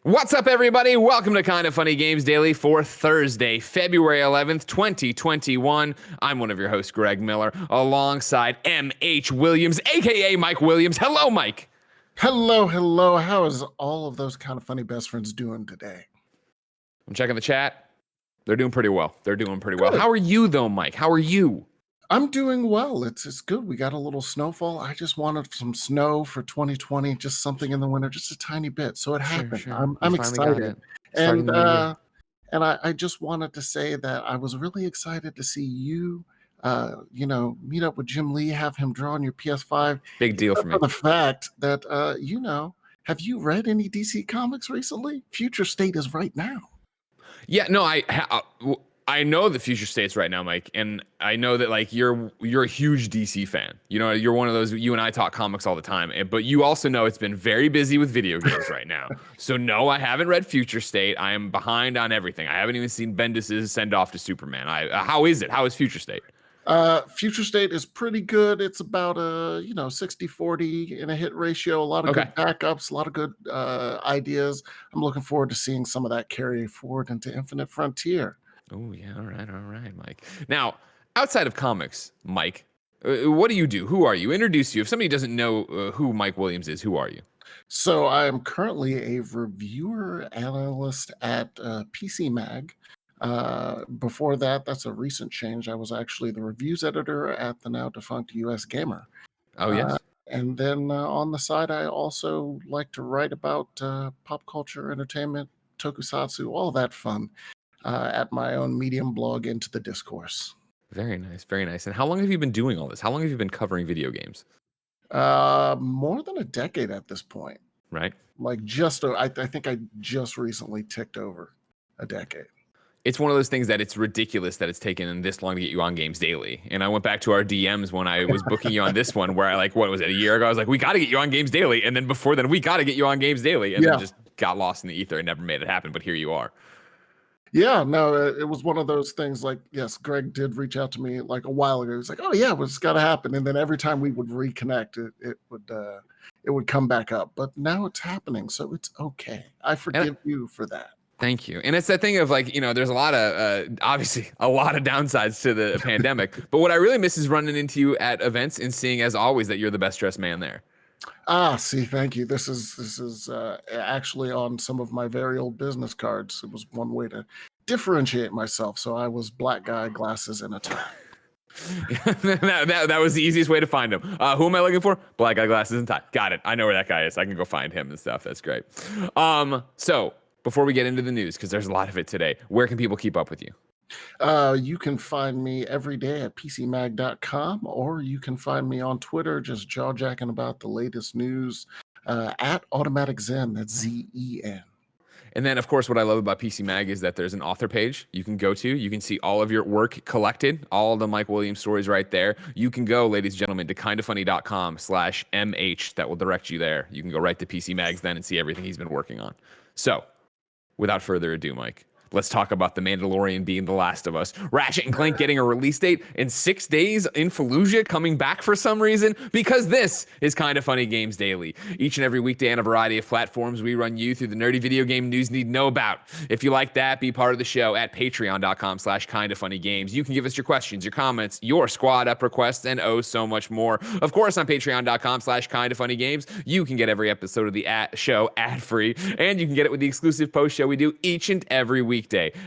What's up, everybody? Welcome to Kinda Funny Games Daily for Thursday, February 11th, 2021. I'm one of your hosts, Greg Miller, alongside M.H. Williams, a.k.a. Mike Williams. Hello, Mike. Hello. How is all of those Kinda Funny best friends doing today? I'm checking the chat. They're doing pretty well. Good. How are you, though, Mike? How are you? I'm doing well. It's good. We got a little snowfall. I just wanted some snow for 2020, just something in the winter, just a tiny bit. So it happened. Sure. I'm You finally got excited. it. Starting And the new year. I just wanted to say that I was really excited to see you meet up with Jim Lee, have him draw on your PS5. Big deal for me. For the fact that have you read any DC comics recently? Future State is right now. Yeah, no, I know the future states right now, Mike, and I know that like you're a huge DC fan. You know, you're one of those. You and I talk comics all the time, but you also know it's been very busy with video games right now. So no, I haven't read Future State. I am behind on everything. I haven't even seen Bendis's send off to Superman. How is it? How is Future State? Future State is pretty good. It's about 60-40 in a hit ratio. A lot of good backups, a lot of good ideas. I'm looking forward to seeing some of that carry forward into Infinite Frontier. Oh, yeah. All right, Mike. Now, outside of comics, Mike, what do you do? Who are you? Introduce you. If somebody doesn't know who Mike Williams is, who are you? So I am currently a reviewer analyst at PC Mag. Before that, that's a recent change. I was actually the reviews editor at the now defunct US Gamer. Oh, yes. And then on the side, I also like to write about pop culture, entertainment, tokusatsu, all that fun. At my own Medium blog, Into the Discourse. Very nice. And how long have you been doing all this? How long have you been covering video games? More than a decade at this point. Right. Like I think I just recently ticked over a decade. It's one of those things that it's ridiculous that it's taken this long to get you on Games Daily. And I went back to our DMs when I was booking you on this one, where what was it, a year ago? I was like, we got to get you on Games Daily. And then before then, we got to get you on Games Daily. And then just got lost in the ether and never made it happen. But here you are. Yeah, no, it was one of those things like, yes, Greg did reach out to me like a while ago. He was like, oh yeah, it's got to happen. And then every time we would reconnect, it would come back up. But now it's happening, so it's okay. I forgive you for that. Thank you. And it's that thing of like, there's a lot of, obviously a lot of downsides to the pandemic. But what I really miss is running into you at events and seeing, as always, that you're the best dressed man there. See, thank you. This is actually on some of my very old business cards. It was one way to differentiate myself. So I was black guy, glasses, and a tie. that was the easiest way to find him. Who am I looking for? Black guy, glasses, and tie. Got it. I know where that guy is. I can go find him and stuff. That's great. So before we get into the news, because there's a lot of it today, where can people keep up with you? You can find me every day at PCMag.com, or you can find me on Twitter just jaw-jacking about the latest news at Automatic Zen. That's Z-E-N. And then, of course, what I love about PC Mag is that there's an author page you can go to. You can see all of your work collected, all of the Mike Williams stories right there. You can go, ladies and gentlemen, to kindafunny.com/MH. That will direct you there. You can go right to PC Mags then and see everything he's been working on. So, without further ado, Mike, let's talk about The Mandalorian being The Last of Us. Ratchet and Clank getting a release date in 6 days in Fallujah, coming back for some reason, because this is Kinda Funny Games Daily. Each and every weekday on a variety of platforms, we run you through the nerdy video game news you need to know about. If you like that, be part of the show at patreon.com/kindafunnygames. You can give us your questions, your comments, your squad up requests, and oh so much more. Of course, on patreon.com/kindafunnygames, you can get every episode of the show ad-free, and you can get it with the exclusive post show we do each and every weekday.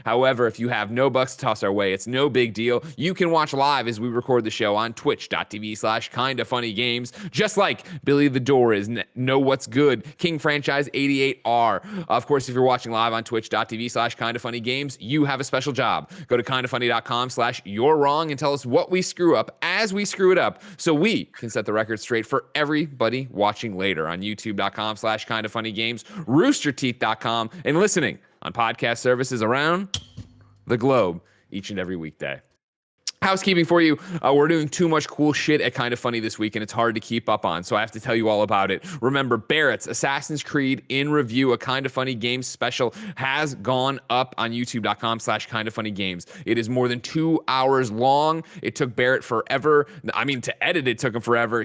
However, if you have no bucks to toss our way, it's no big deal. You can watch live as we record the show on twitch.tv/kindafunnygames, just like Billy the Door is Know What's Good, King Franchise 88R. Of course, if you're watching live on twitch.tv/kindafunnygames, you have a special job. Go to kindafunny.com/you're wrong and tell us what we screw up as we screw it up, so we can set the record straight for everybody watching later on youtube.com/kindafunnygames, roosterteeth.com, and listening on podcast services around the globe each and every weekday. Housekeeping for you. We're doing too much cool shit at Kinda Funny this week, and it's hard to keep up on, so I have to tell you all about it. Remember, Barrett's Assassin's Creed in Review, a Kinda Funny Games special, has gone up on youtube.com/kindafunnygames. It is more than 2 hours long. It took Barrett forever. I mean, to edit it took him forever.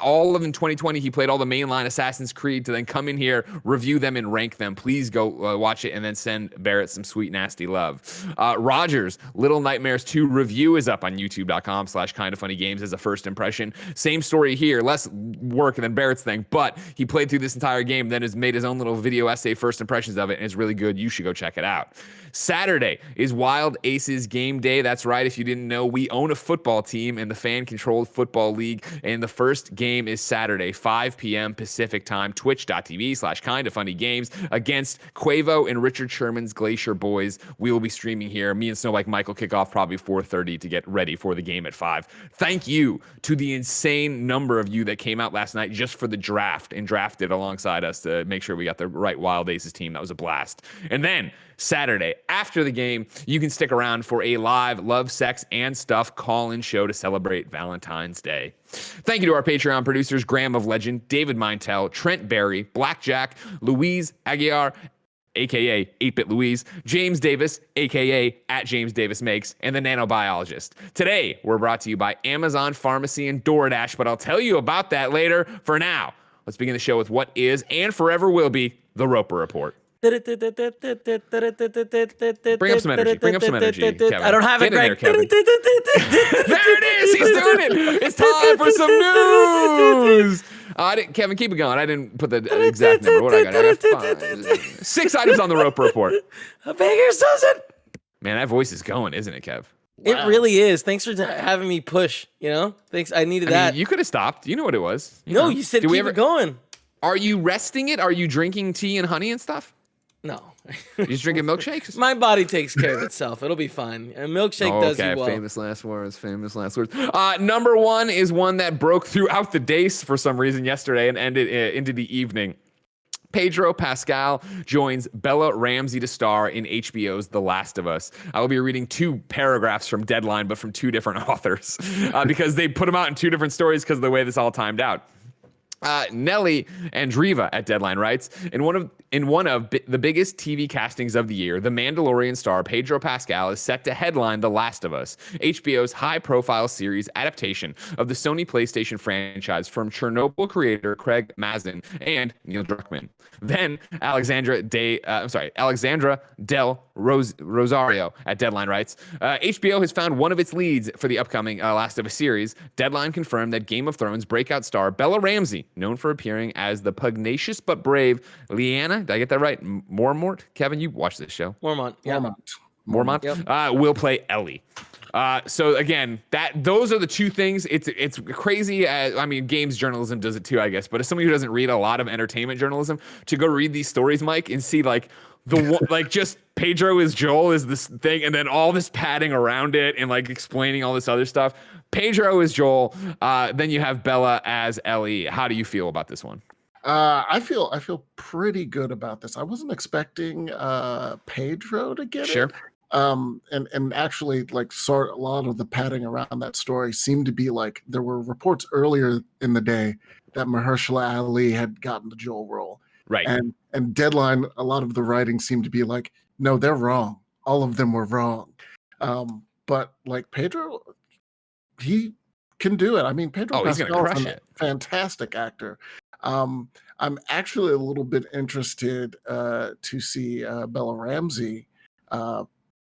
All of in 2020, he played all the mainline Assassin's Creed to then come in here, review them, and rank them. Please go watch it and then send Barrett some sweet, nasty love. Rogers, Little Nightmares 2 review is up on youtube.com/kindafunnygames as a first impression. Same story here, less work than Barrett's thing, but he played through this entire game, then has made his own little video essay first impressions of it, and it's really good. You should go check it out. Saturday is Wild Aces game day. That's right. If you didn't know, we own a football team in the fan-controlled football league, and the first game is Saturday, 5 p.m. Pacific time, twitch.tv/kindafunnygames against Quavo and Richard Sherman's Glacier Boyz. We will be streaming here. Me and Snowbike Mike will kick off probably 4:30 to get ready for the game at 5. Thank you to the insane number of you that came out last night just for the draft and drafted alongside us to make sure we got the right Wild Aces team. That was a blast. And then Saturday, after the game, you can stick around for a live Love, Sex, and Stuff call-in show to celebrate Valentine's Day. Thank you to our Patreon producers, Graham of Legend, David Mintel, Trent Barry, Blackjack, Louise Aguiar, a.k.a. 8-Bit Louise, James Davis, a.k.a. @JamesDavisMakes, and the Nanobiologist. Today, we're brought to you by Amazon Pharmacy and DoorDash, but I'll tell you about that later. For now, let's begin the show with what is and forever will be the Roper Report. Bring up some energy. Bring up some energy, Kevin. I don't have Get it, in there, Greg. Kevin. There it is. He's doing it. It's time for some news. Kevin, keep it going. I didn't put the exact number. What I got 6 items on the Roper Report. Fingers does it. Man, that voice is going, isn't it, Kev? It really is. Thanks for having me push. Thanks. I needed that. You could have stopped. You know what it was. No, you said keep it going. Are you resting it? Are you drinking tea and honey and stuff? No. You just drinking milkshakes? My body takes care of itself. It'll be fine. A milkshake does you well. Famous last words. Number one is one that broke throughout the day for some reason yesterday and ended into the evening. Pedro Pascal joins Bella Ramsey to star in HBO's The Last of Us. I will be reading 2 paragraphs from Deadline, but from 2 different authors because they put them out in 2 different stories because of the way this all timed out. Nelly Andreeva at Deadline writes, in one of the biggest TV castings of the year, The Mandalorian star Pedro Pascal is set to headline The Last of Us, HBO's high-profile series adaptation of the Sony PlayStation franchise from Chernobyl creator Craig Mazin and Neil Druckmann. Then Alexandra Del Rosario at Deadline writes, HBO has found one of its leads for the upcoming Last of Us series. Deadline confirmed that Game of Thrones breakout star Bella Ramsey, known for appearing as the pugnacious but brave Lyanna, did I get that right? Mormont? Kevin, you watched this show. Mormont. Yep. Will play Ellie. So again, those are the 2 things. It's crazy. Games journalism does it too, I guess. But as somebody who doesn't read a lot of entertainment journalism, to go read these stories, Mike, and see just Pedro is Joel is this thing, and then all this padding around it and explaining all this other stuff. Pedro is Joel. Then you have Bella as Ellie. How do you feel about this one? I feel pretty good about this. I wasn't expecting Pedro to get it. And actually, a lot of the padding around that story seemed to be there were reports earlier in the day that Mahershala Ali had gotten the Joel role. Right. And Deadline, a lot of the writing seemed to be no, they're wrong. All of them were wrong. But Pedro, he can do it. I mean, Pedro Pascal is a fantastic actor. I'm actually a little bit interested to see Bella Ramsey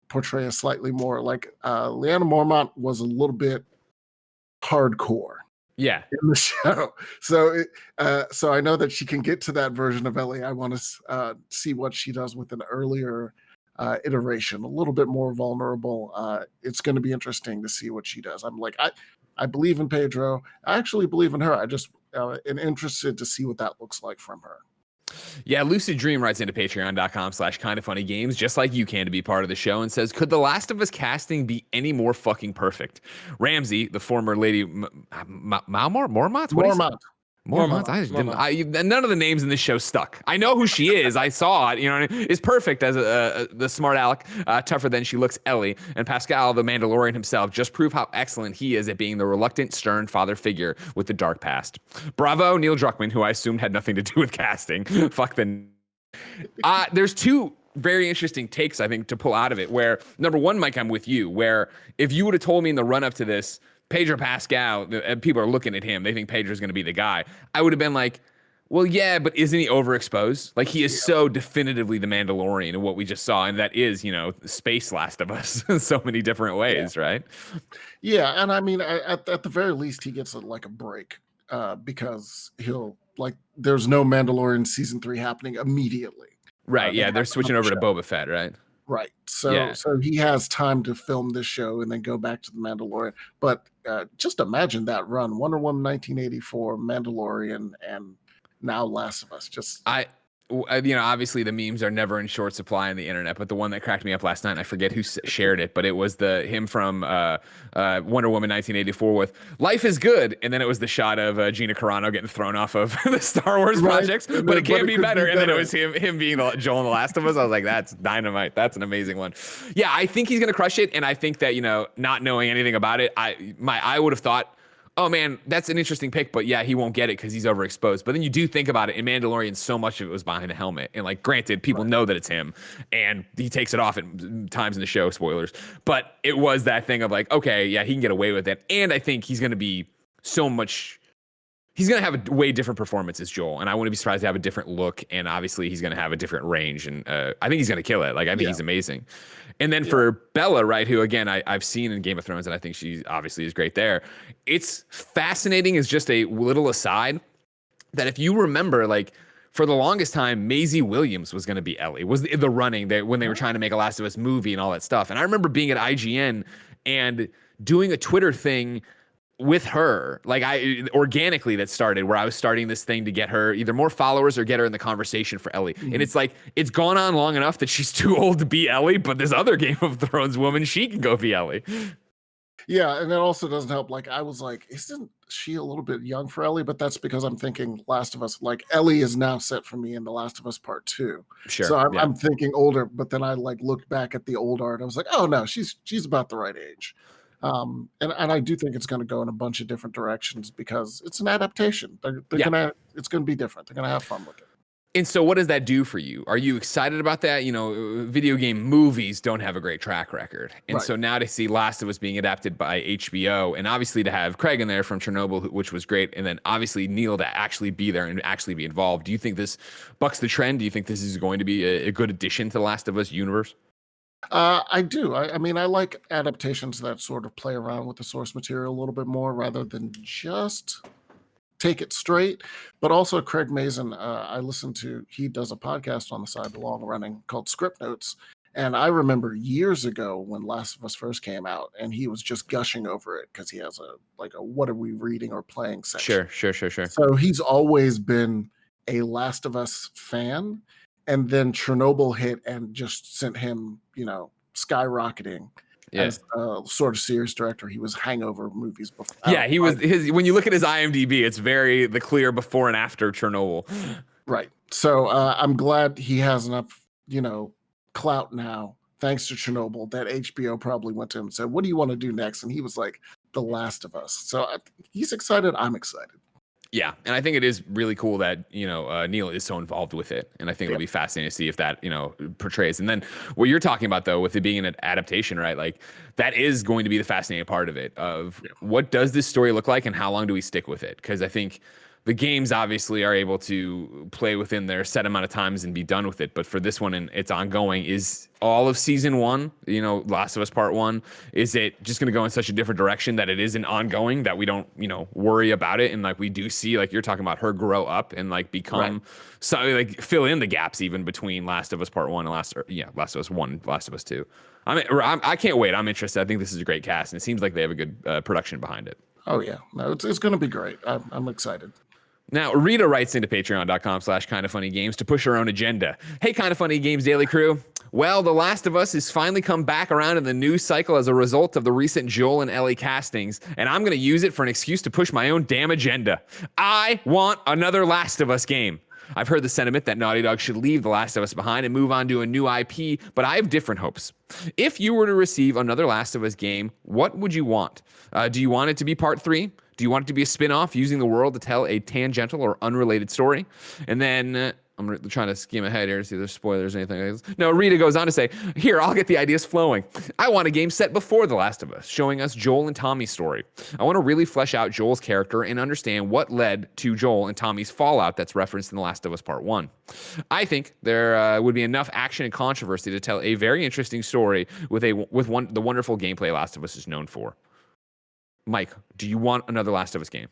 portray a slightly more Lyanna Mormont was a little bit hardcore. Yeah, in the show. So I know that she can get to that version of Ellie. I want to see what she does with an earlier iteration, a little bit more vulnerable. It's going to be interesting to see what she does. I believe in Pedro. I actually believe in her. I just am interested to see what that looks like from her. Yeah, Lucid Dream writes into patreon.com/kindafunnygames, just like you can, to be part of the show, and says, could The Last of Us casting be any more fucking perfect? Ramsey, the former Lady Mormont? More months. I just didn't. None of the names in this show stuck. I know who she is. I saw it. You know, what I mean? It's perfect as the smart aleck, tougher than she looks, Ellie, and Pascal, the Mandalorian himself, just prove how excellent he is at being the reluctant, stern father figure with the dark past. Bravo, Neil Druckmann, who I assumed had nothing to do with casting. Fuck the. There's two very interesting takes I think to pull out of it. Where number one, Mike, I'm with you. Where if you would have told me in the run up to this, Pedro Pascal, and people are looking at him, they think Pedro's going to be the guy, I would have been like, well, yeah, but isn't he overexposed? Like, he is so definitively the Mandalorian in what we just saw, and that is, you know, space Last of Us in so many different ways, right? Yeah, and I mean, at the very least, he gets like a break because there's no Mandalorian season 3 happening immediately. Right, yeah, they're switching over to Boba Fett, right? Right. So he has time to film this show and then go back to the Mandalorian. But just imagine that run. Wonder Woman 1984, Mandalorian, and now Last of Us. Obviously the memes are never in short supply on the internet, but the one that cracked me up last night, and I forget who shared it, but it was him from Wonder Woman 1984 with "Life is good," and then it was the shot of Gina Carano getting thrown off of the Star Wars projects, but it can't be better. And then it was him being Joel in The Last of Us. I was like, that's dynamite. That's an amazing one. Yeah, I think he's gonna crush it, and I think that, you know, not knowing anything about it, I would have thought, oh man, that's an interesting pick, but yeah, he won't get it because he's overexposed. But then you do think about it, in Mandalorian, so much of it was behind the helmet. And like, granted, people know that it's him, and he takes it off at times in the show, spoilers. But it was that thing of like, okay, yeah, he can get away with it. And I think he's going to be he's going to have a way different performance as Joel. And I wouldn't be surprised to have a different look. And obviously he's going to have a different range. And I think he's going to kill it. Like, I think he's amazing. And then for Bella, right, who, again, I've seen in Game of Thrones, and I think she obviously is great there. It's fascinating as just a little aside that if you remember, like, for the longest time, Maisie Williams was going to be Ellie, was the running when they were trying to make a Last of Us movie and all that stuff. And I remember being at IGN and doing a Twitter thing with her, like organically that started where I was starting this thing to get her either more followers or get her in the conversation for Ellie. And it's like, it's gone on long enough that she's too old to be Ellie, but this other Game of Thrones woman, she can go be Ellie. Yeah, and it also doesn't help. Like, I was like, isn't she a little bit young for Ellie? But that's because I'm thinking Last of Us, like Ellie is now set for me in The Last of Us Part 2. Sure. So I'm thinking older, but then I like looked back at the old art. I was like, oh no, she's about the right age. And I do think it's going to go in a bunch of different directions because it's an adaptation. It's going to be different. They're going to have fun with it. And so what does that do for you? Are you excited about that? You know, video game movies don't have a great track record. And so now to see Last of Us being adapted by HBO, and obviously to have Craig in there from Chernobyl, which was great, and then obviously Neil to actually be there and actually be involved. Do you think this bucks the trend? Do you think this is going to be a good addition to the Last of Us universe? I do. I mean, I like adaptations that sort of play around with the source material a little bit more rather than just take it straight. But also Craig Mazin, I listen to, he does a podcast on the side, long running, called Script Notes. And I remember years ago when Last of Us first came out, and he was just gushing over it because he has a what are we reading or playing section. Sure. So he's always been a Last of Us fan. And then Chernobyl hit and just sent him, you know, skyrocketing as a sort of series director. He was Hangover movies before. Yeah, he was when you look at his IMDb, it's very the clear before and after Chernobyl. Right. So I'm glad he has enough, you know, clout now, thanks to Chernobyl, that HBO probably went to him and said, what do you want to do next? And he was like, The Last of Us. So he's excited. I'm excited. Yeah, and I think it is really cool that, you know, Neil is so involved with it, and I think it'll be fascinating to see if that, you know, portrays. And then what you're talking about, though, with it being an adaptation, right? Like, that is going to be the fascinating part of it, of what does this story look like and how long do we stick with it? Because I think the games obviously are able to play within their set amount of times and be done with it. But for this one, and it's ongoing, is all of season 1, you know, Last of Us Part 1, is it just going to go in such a different direction that it isn't ongoing, that we don't, you know, worry about it? And like, we do see, like you're talking about, her grow up and like become, so like fill in the gaps even between Last of Us Part 1 and Last of Us 1, Last of Us 2. I can't wait. I'm interested. I think this is a great cast, and it seems like they have a good production behind it. Oh yeah, no, it's going to be great. I'm excited. Now, Rita writes into patreon.com/kindoffunnygames to push her own agenda. Hey, Kind of Funny Games Daily Crew. Well, The Last of Us has finally come back around in the news cycle as a result of the recent Joel and Ellie castings, and I'm going to use it for an excuse to push my own damn agenda. I want another Last of Us game. I've heard the sentiment that Naughty Dog should leave The Last of Us behind and move on to a new IP, but I have different hopes. If you were to receive another Last of Us game, what would you want? Do you want it to be part 3? Do you want it to be a spin-off using the world to tell a tangential or unrelated story? And then I'm trying to skim ahead here to see if there's spoilers or anything like this. No, Rita goes on to say, here, I'll get the ideas flowing. I want a game set before The Last of Us, showing us Joel and Tommy's story. I want to really flesh out Joel's character and understand what led to Joel and Tommy's fallout that's referenced in The Last of Us Part 1. I think there would be enough action and controversy to tell a very interesting story with the wonderful gameplay Last of Us is known for. Mike, do you want another Last of Us game?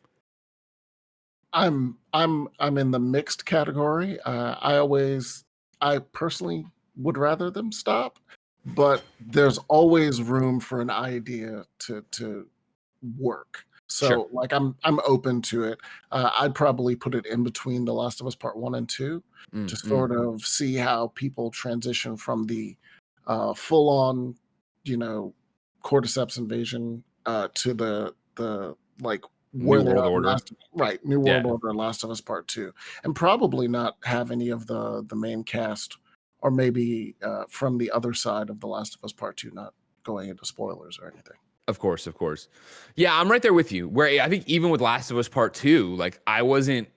I'm in the mixed category. I personally would rather them stop, but there's always room for an idea to work. So Sure. like I'm open to it. I'd probably put it in between The Last of Us Part 1 and 2 to sort of see how people transition from the full on, cordyceps invasion to the like where New World Order. New World Order, Last of Us Part 2, and probably not have any of the main cast, or maybe from the other side of The Last of Us Part 2, not going into spoilers or anything. Of course. Yeah, I'm right there with you. Where I think even with Last of Us Part 2, like I wasn't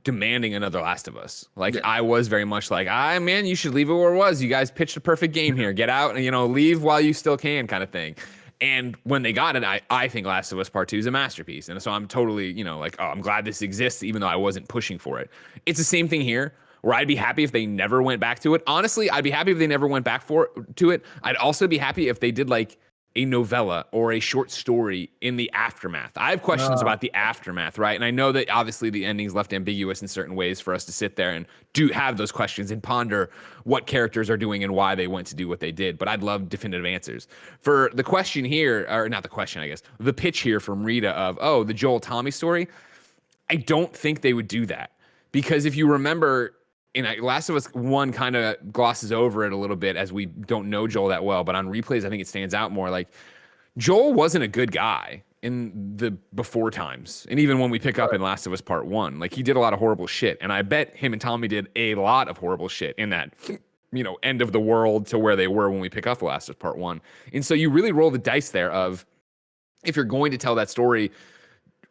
demanding another Last of Us. Like I was very much like, man, you should leave it where it was. You guys pitched a perfect game here. Get out and leave while you still can, kind of thing. And when they got it, I think Last of Us Part 2 is a masterpiece. And so I'm totally, I'm glad this exists, even though I wasn't pushing for it. It's the same thing here, where I'd be happy if they never went back to it. Honestly, I'd be happy if they never went back to it. I'd also be happy if they did like a novella or a short story in the aftermath. I have questions about the aftermath, right? And I know that obviously the ending's left ambiguous in certain ways for us to sit there and do have those questions and ponder what characters are doing and why they went to do what they did. But I'd love definitive answers. For the question here, or not the question, I guess, the pitch here from Rita of, the Joel Tommy story, I don't think they would do that. Because if you remember, Last of Us 1 kind of glosses over it a little bit as we don't know Joel that well, but on replays, I think it stands out more. Like, Joel wasn't a good guy in the before times. And even when we pick up in Last of Us Part 1, like, he did a lot of horrible shit. And I bet him and Tommy did a lot of horrible shit in that, end of the world to where they were when we pick up The Last of Us Part 1. And so you really roll the dice there of, if you're going to tell that story,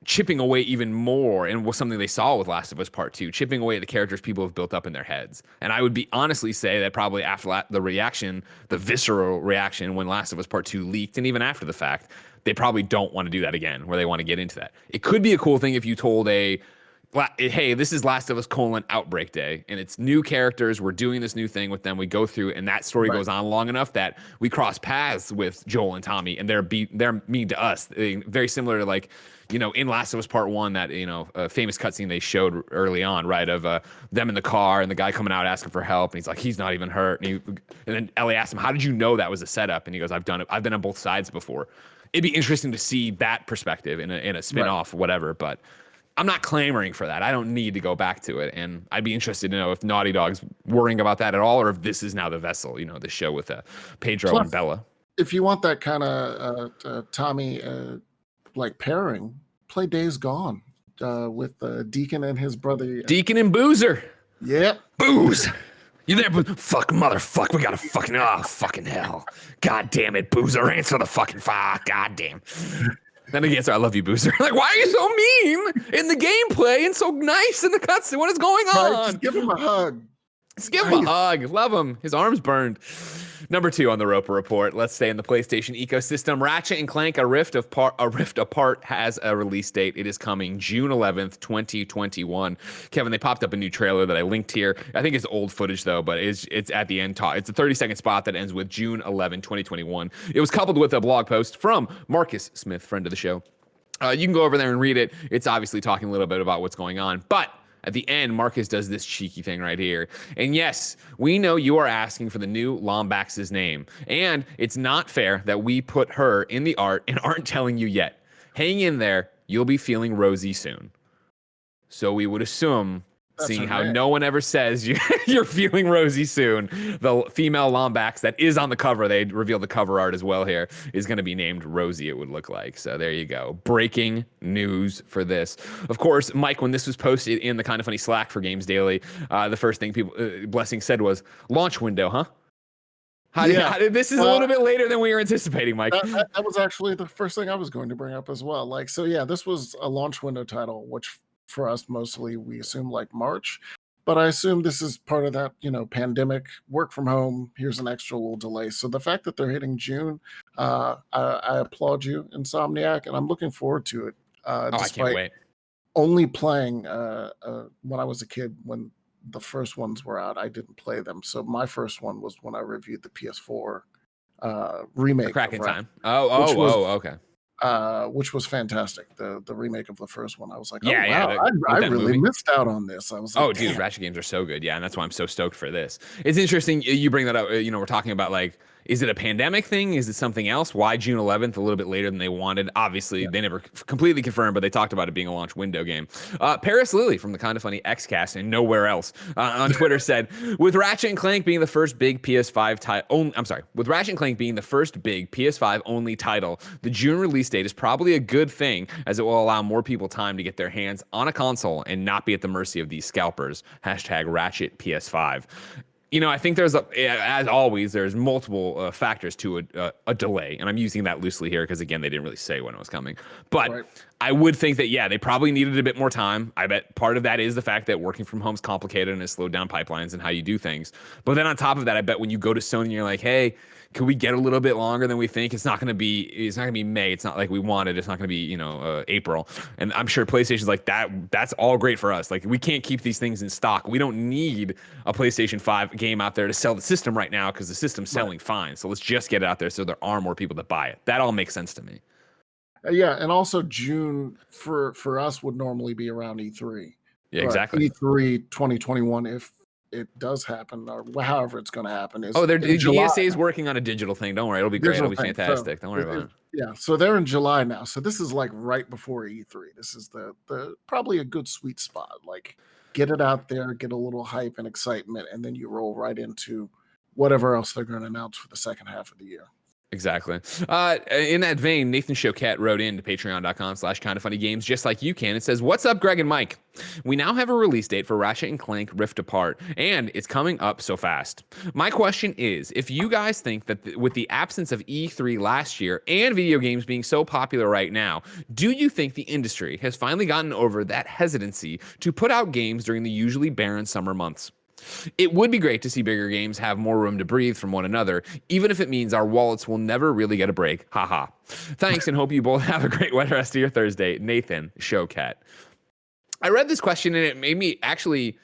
chipping away even more, and was something they saw with Last of Us Part 2, chipping away at the characters people have built up in their heads. And I would honestly say that probably after the reaction, the visceral reaction when Last of Us Part 2 leaked, and even after the fact, they probably don't want to do that again, where they want to get into that. It could be a cool thing if you told hey, this is Last of Us : Outbreak Day, and it's new characters. We're doing this new thing with them. We go through, and that story goes on long enough that we cross paths with Joel and Tommy, and they're mean to us. Very similar to in Last of Us Part 1, that a famous cutscene they showed early on, right, of them in the car and the guy coming out asking for help, and he's like, he's not even hurt, and then Ellie asks him, how did you know that was a setup? And he goes, I've done it. I've been on both sides before. It'd be interesting to see that perspective in a spin-off, whatever, but I'm not clamoring for that. I don't need to go back to it. And I'd be interested to know if Naughty Dog's worrying about that at all, or if this is now the vessel, the show with Pedro and Bella. If you want that kind of Tommy pairing, play Days Gone with Deacon and his brother. Deacon and Boozer. Yep. Booze. You there, fuck, motherfucker. We got to fucking hell. God damn it, Boozer. Answer the fucking fuck. God damn. Then again, I love you, Boozer. Like, why are you so mean in the gameplay and so nice in the cutscene? What is going on? Just give him a hug. Just give him a hug. Love him. His arm's burned. Number 2 on the Roper Report. Let's stay in the PlayStation ecosystem. Ratchet and Clank: A Rift Apart has a release date. It is coming June 11th, 2021. Kevin, they popped up a new trailer that I linked here. I think it's old footage though, but it's at the end. It's a 30-second spot that ends with June 11, 2021. It was coupled with a blog post from Marcus Smith, friend of the show. You can go over there and read it. It's obviously talking a little bit about what's going on, but at the end, Marcus does this cheeky thing right here. And yes, we know you are asking for the new Lombax's name. And it's not fair that we put her in the art and aren't telling you yet. Hang in there. You'll be feeling rosy soon. So we would assume seeing her how name. no one ever says you're feeling rosy soon. The female Lombax that is on the cover, they revealed the cover art as well here, is going to be named Rosie, it would look like. So there you go. Breaking news for this. Of course, Mike, when this was posted in the Kind of Funny Slack for Games Daily, the first thing people Blessing said was, launch window, huh? This is a little bit later than we were anticipating, Mike. That was actually the first thing I was going to bring up as well. Like, so yeah, this was a launch window title, which for us mostly we assume like March, but I assume this is part of that, pandemic, work from home. Here's an extra little delay. So the fact that they're hitting June, I applaud you, Insomniac, and I'm looking forward to it. I can't wait. Only playing when I was a kid, when the first ones were out, I didn't play them. So my first one was when I reviewed the PS4 remake. Cracking Time. Okay. Which was fantastic. The remake of the first one. I was like, I really missed out on this. I was like, dude, Ratchet games are so good. Yeah, and that's why I'm so stoked for this. It's interesting you bring that up. We're talking about like, is it a pandemic thing? Is it something else? Why June 11th? A little bit later than they wanted. Obviously, they never completely confirmed, but they talked about it being a launch window game. Paris Lily from the Kind of Funny Xcast and nowhere else on Twitter said, with Ratchet and Clank being the first big PS5 title, with Ratchet and Clank being the first big PS5 only title, the June release date is probably a good thing, as it will allow more people time to get their hands on a console and not be at the mercy of these scalpers. #Ratchet PS5. I think as always, there's multiple factors to a delay. And I'm using that loosely here because, again, they didn't really say when it was coming. But right. I would think that, they probably needed a bit more time. I bet part of that is the fact that working from home is complicated and has slowed down pipelines and how you do things. But then on top of that, I bet when you go to Sony and you're like, hey, could we get a little bit longer than we think? It's not going to be May. It's not like we wanted. It's not going to be, April. And I'm sure PlayStation's like that. That's all great for us. Like, we can't keep these things in stock. We don't need a PlayStation 5 game out there to sell the system right now because the system's selling fine. So let's just get it out there so there are more people that buy it. That all makes sense to me. Yeah, and also June for us would normally be around E3. Yeah, exactly. E3 2021, if it does happen, or however it's going to happen. Is the ESA is working on a digital thing. Don't worry, it'll be great. It'll be fantastic. Don't worry about it. Yeah, so they're in July now. So this is like right before E3. This is the probably a good sweet spot. Like, get it out there, get a little hype and excitement, and then you roll right into whatever else they're going to announce for the second half of the year. Exactly. In that vein, Nathan Choquette wrote in to patreon.com/kindoffunnygames, just like you can. It says, what's up, Greg and Mike? We now have a release date for Ratchet and Clank Rift Apart, and it's coming up so fast. My question is, if you guys think that with the absence of E3 last year and video games being so popular right now, do you think the industry has finally gotten over that hesitancy to put out games during the usually barren summer months? It would be great to see bigger games have more room to breathe from one another, even if it means our wallets will never really get a break. Haha. Thanks, and hope you both have a great rest of your Thursday. Nathan Choquette. I read this question and it made me actually,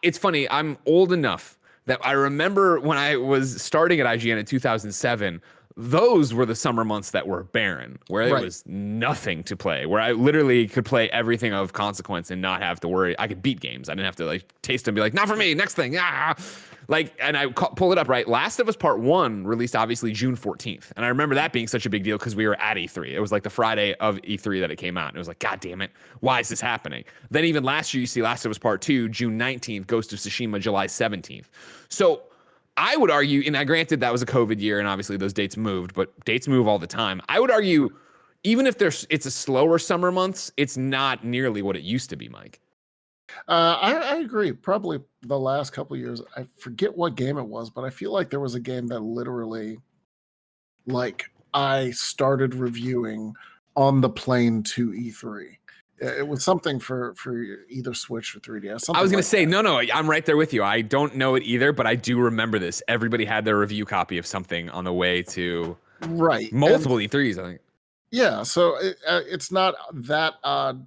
it's funny, I'm old enough that I remember when I was starting at IGN in 2007, those were the summer months that were barren, where there was nothing to play, where I literally could play everything of consequence and not have to worry. I could beat games. I didn't have to like taste them and be like, not for me, next thing. And I pull it up, right? Last of Us Part 1 released obviously June 14th. And I remember that being such a big deal because we were at E3. It was like the Friday of E3 that it came out. And it was like, God damn it, why is this happening? Then even last year, you see Last of Us Part 2, June 19th, Ghost of Tsushima, July 17th. So I would argue, and I granted that was a COVID year, and obviously those dates moved, but dates move all the time. I would argue, even if it's a slower summer months, it's not nearly what it used to be, Mike. I agree. Probably the last couple of years, I forget what game it was, but I feel like there was a game that literally, like, I started reviewing on the plane to E3. It was something for either Switch or 3DS. I was going to say, no, I'm right there with you. I don't know it either, but I do remember this. Everybody had their review copy of something on the way to multiple E3s, I think. Yeah, so it's not that odd.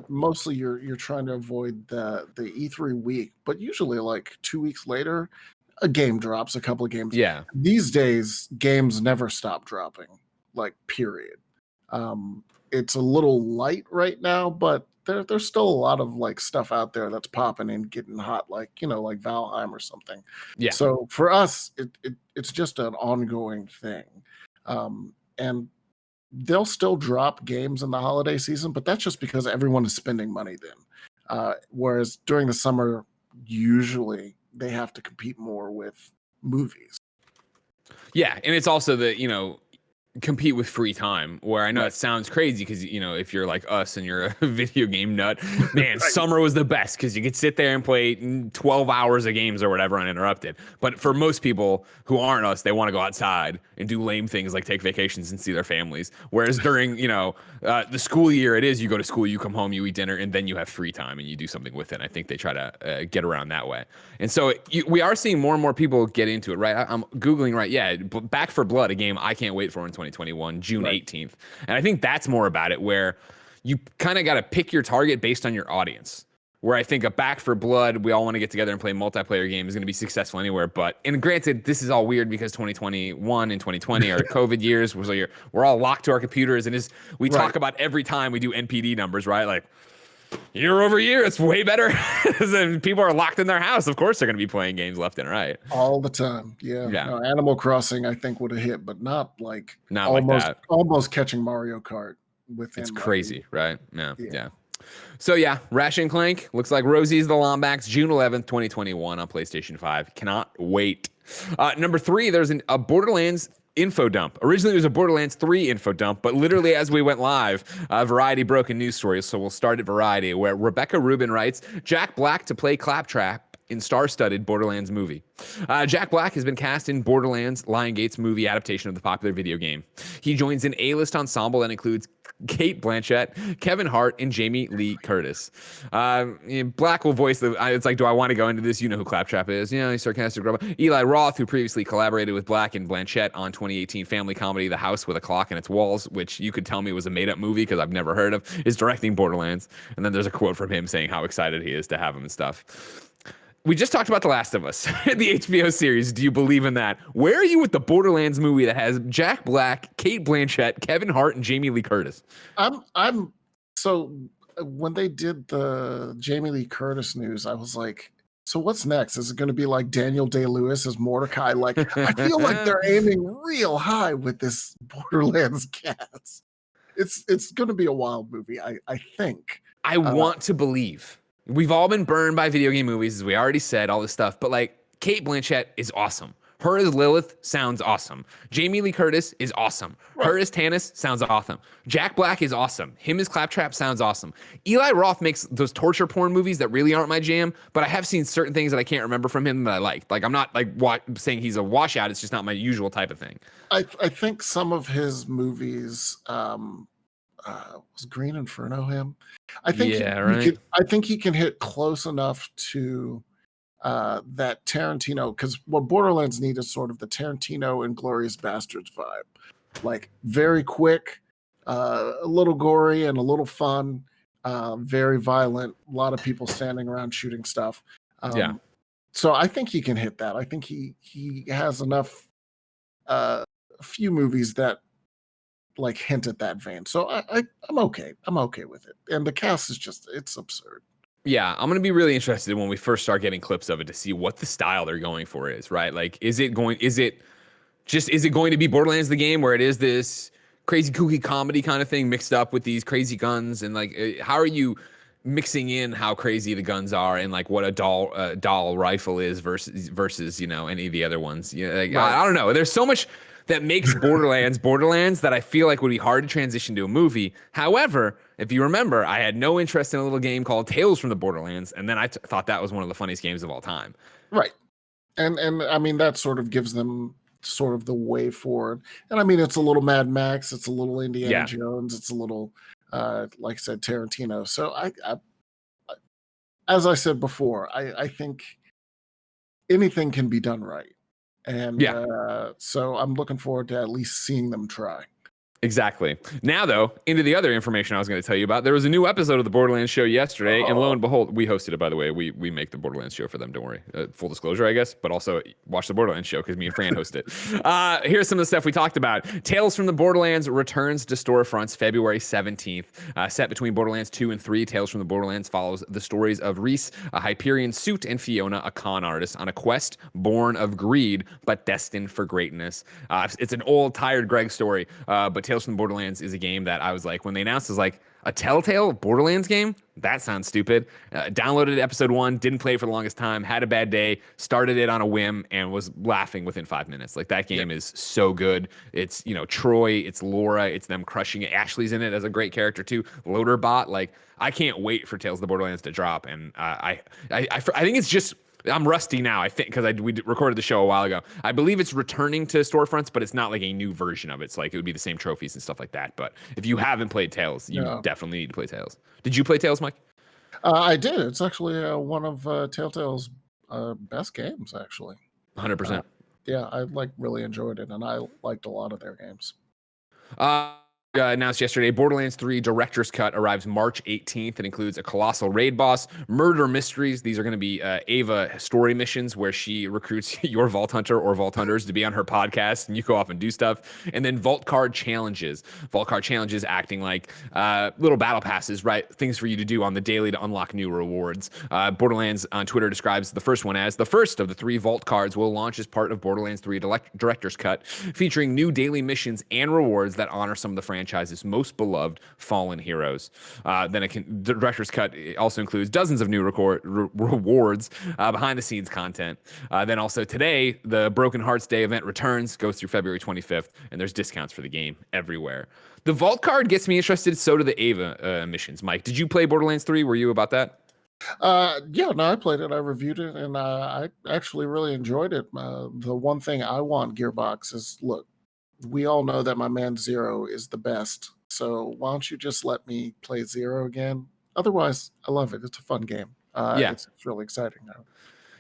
Mostly you're trying to avoid the E3 week, but usually like 2 weeks later, a game drops, a couple of games. Yeah. These days, games never stop dropping, like, period. It's a little light right now, but there's still a lot of like stuff out there that's popping and getting hot, like, like Valheim or something. Yeah. So for us, it's just an ongoing thing. And they'll still drop games in the holiday season, but that's just because everyone is spending money then. Whereas during the summer, usually they have to compete more with movies. Yeah, and it's also the, compete with free time, where I know Right. it sounds crazy because, if you're like us and you're a video game nut, man, Right. summer was the best because you could sit there and play 12 hours of games or whatever uninterrupted. But for most people who aren't us, they want to go outside and do lame things like take vacations and see their families. Whereas during, the school year, it is you go to school, you come home, you eat dinner, and then you have free time and you do something with it. I think they try to get around that way. And so we are seeing more and more people get into it, right? I'm Googling right. Yeah, Back for Blood, a game I can't wait for in 2021, June 18th. And I think that's more about it, where you kind of got to pick your target based on your audience. Where I think a Back for Blood, we all want to get together and play a multiplayer game, is going to be successful anywhere. And granted, this is all weird because 2021 and 2020 are COVID years. We're all locked to our computers. And we talk about every time we do NPD numbers, right? Like, year over year, it's way better. And people are locked in their house. Of course, they're going to be playing games left and right. All the time. Yeah. No, Animal Crossing, I think, would have hit, but not like almost catching Mario Kart within. It's crazy, right? Yeah. So Ratchet and Clank looks like Rosie's the Lombax, June 11th, 2021 on PlayStation 5. Cannot wait. Number 3, there's a Borderlands info dump. Originally, it was a Borderlands 3 info dump, but literally as we went live, Variety broke a news story. So we'll start at Variety, where Rebecca Rubin writes, Jack Black to play Claptrap in star-studded Borderlands movie. Jack Black has been cast in Borderlands Liongate's movie adaptation of the popular video game. He joins an A-list ensemble that includes Kate Blanchett, Kevin Hart, and Jamie Lee Curtis. Black will voice it's like, do I want to go into this? You know who Claptrap is. He's sarcastic. Eli Roth, who previously collaborated with Black and Blanchett on 2018 family comedy The House with a Clock in Its Walls, which you could tell me was a made-up movie because I've never heard of, is directing Borderlands. And then there's a quote from him saying how excited he is to have him and stuff. We just talked about The Last of Us, the HBO series. Do you believe in that? Where are you with the Borderlands movie that has Jack Black, Kate Blanchett, Kevin Hart, and Jamie Lee Curtis? So when they did the Jamie Lee Curtis news, I was like, so what's next? Is it going to be like Daniel Day-Lewis as Mordecai? Like, I feel like they're aiming real high with this Borderlands cast. It's going to be a wild movie, I think. I want to believe. We've all been burned by video game movies, as we already said, all this stuff. But like, Kate Blanchett is awesome. Her as Lilith sounds awesome. Jamie Lee Curtis is awesome. Right. Her as Tannis sounds awesome. Jack Black is awesome. Him as Claptrap sounds awesome. Eli Roth makes those torture porn movies that really aren't my jam, but I have seen certain things that I can't remember from him that I like. Like, I'm not like saying he's a washout. It's just not my usual type of thing. I think some of his movies, was Green Inferno him? I think I think he can hit close enough to that Tarantino, because what Borderlands need is sort of the Tarantino and Glorious Bastards vibe, like very quick, a little gory and a little fun, very violent, a lot of people standing around shooting stuff. So I think he can hit that. I think he has enough, a few movies that like hint at that vein. So I'm okay. I'm okay with it. And the cast is it's absurd. Yeah, I'm going to be really interested when we first start getting clips of it to see what the style they're going for is, right? Like, is it going to be Borderlands the game, where it is this crazy kooky comedy kind of thing mixed up with these crazy guns? And like, how are you mixing in how crazy the guns are and like what a doll rifle is versus any of the other ones? Right. I don't know. There's so much that makes Borderlands that I feel like would be hard to transition to a movie. However, if you remember, I had no interest in a little game called Tales from the Borderlands, and then I thought that was one of the funniest games of all time. Right. And I mean, that sort of gives them sort of the way forward. And I mean, it's a little Mad Max, it's a little Indiana Jones, it's a little, like I said, Tarantino. So I as I said before, I think anything can be done right. And so I'm looking forward to at least seeing them try. Exactly. Now, though, into the other information I was going to tell you about. There was a new episode of the Borderlands show yesterday, and lo and behold, we hosted it, by the way. We make the Borderlands show for them, don't worry. Full disclosure, I guess, but also watch the Borderlands show because me and Fran host it. Here's some of the stuff we talked about. Tales from the Borderlands returns to storefronts February 17th. Set between Borderlands 2 and 3, Tales from the Borderlands follows the stories of Reese, a Hyperion suit, and Fiona, a con artist, on a quest born of greed but destined for greatness. It's an old, tired Greg story, but Tales from the Borderlands is a game that I was like, when they announced it was like a Telltale Borderlands game, that sounds stupid. Downloaded episode 1, didn't play it for the longest time, had a bad day, started it on a whim, and was laughing within 5 minutes. Like, that game is so good. It's, Troy, it's Laura, it's them crushing it. Ashley's in it as a great character too. Loaderbot, like, I can't wait for Tales of the Borderlands to drop. And I think it's just, I'm rusty now, I think, because we recorded the show a while ago. I believe it's returning to storefronts, but it's not like a new version of it. It's like it would be the same trophies and stuff like that. But if you haven't played Tales, you definitely need to play Tales. Did you play Tales, Mike? I did. It's actually one of Telltale's best games, actually. 100%. Yeah, I really enjoyed it, and I liked a lot of their games. Announced yesterday, Borderlands 3 Director's Cut arrives March 18th. It includes a colossal raid boss, murder mysteries. These are going to be Ava story missions where she recruits your Vault Hunter or Vault Hunters to be on her podcast, and you go off and do stuff. And then Vault Card Challenges. Vault Card Challenges acting like little battle passes, right? Things for you to do on the daily to unlock new rewards. Borderlands on Twitter describes the first one as the first of the 3 Vault Cards will launch as part of Borderlands 3 Director's Cut, featuring new daily missions and rewards that honor some of the franchise's most beloved fallen heroes. Then the Director's Cut also includes dozens of new rewards, behind-the-scenes content. Then also today, the Broken Hearts Day event returns, goes through February 25th, and there's discounts for the game everywhere. The Vault Card gets me interested, so do the Ava missions. Mike, did you play Borderlands 3? Were you about that? Yeah, no, I played it. I reviewed it, and I actually really enjoyed it. The one thing I want, Gearbox, is look, we all know that my man Zero is the best. So why don't you just let me play Zero again? Otherwise, I love it. It's a fun game. It's really exciting now.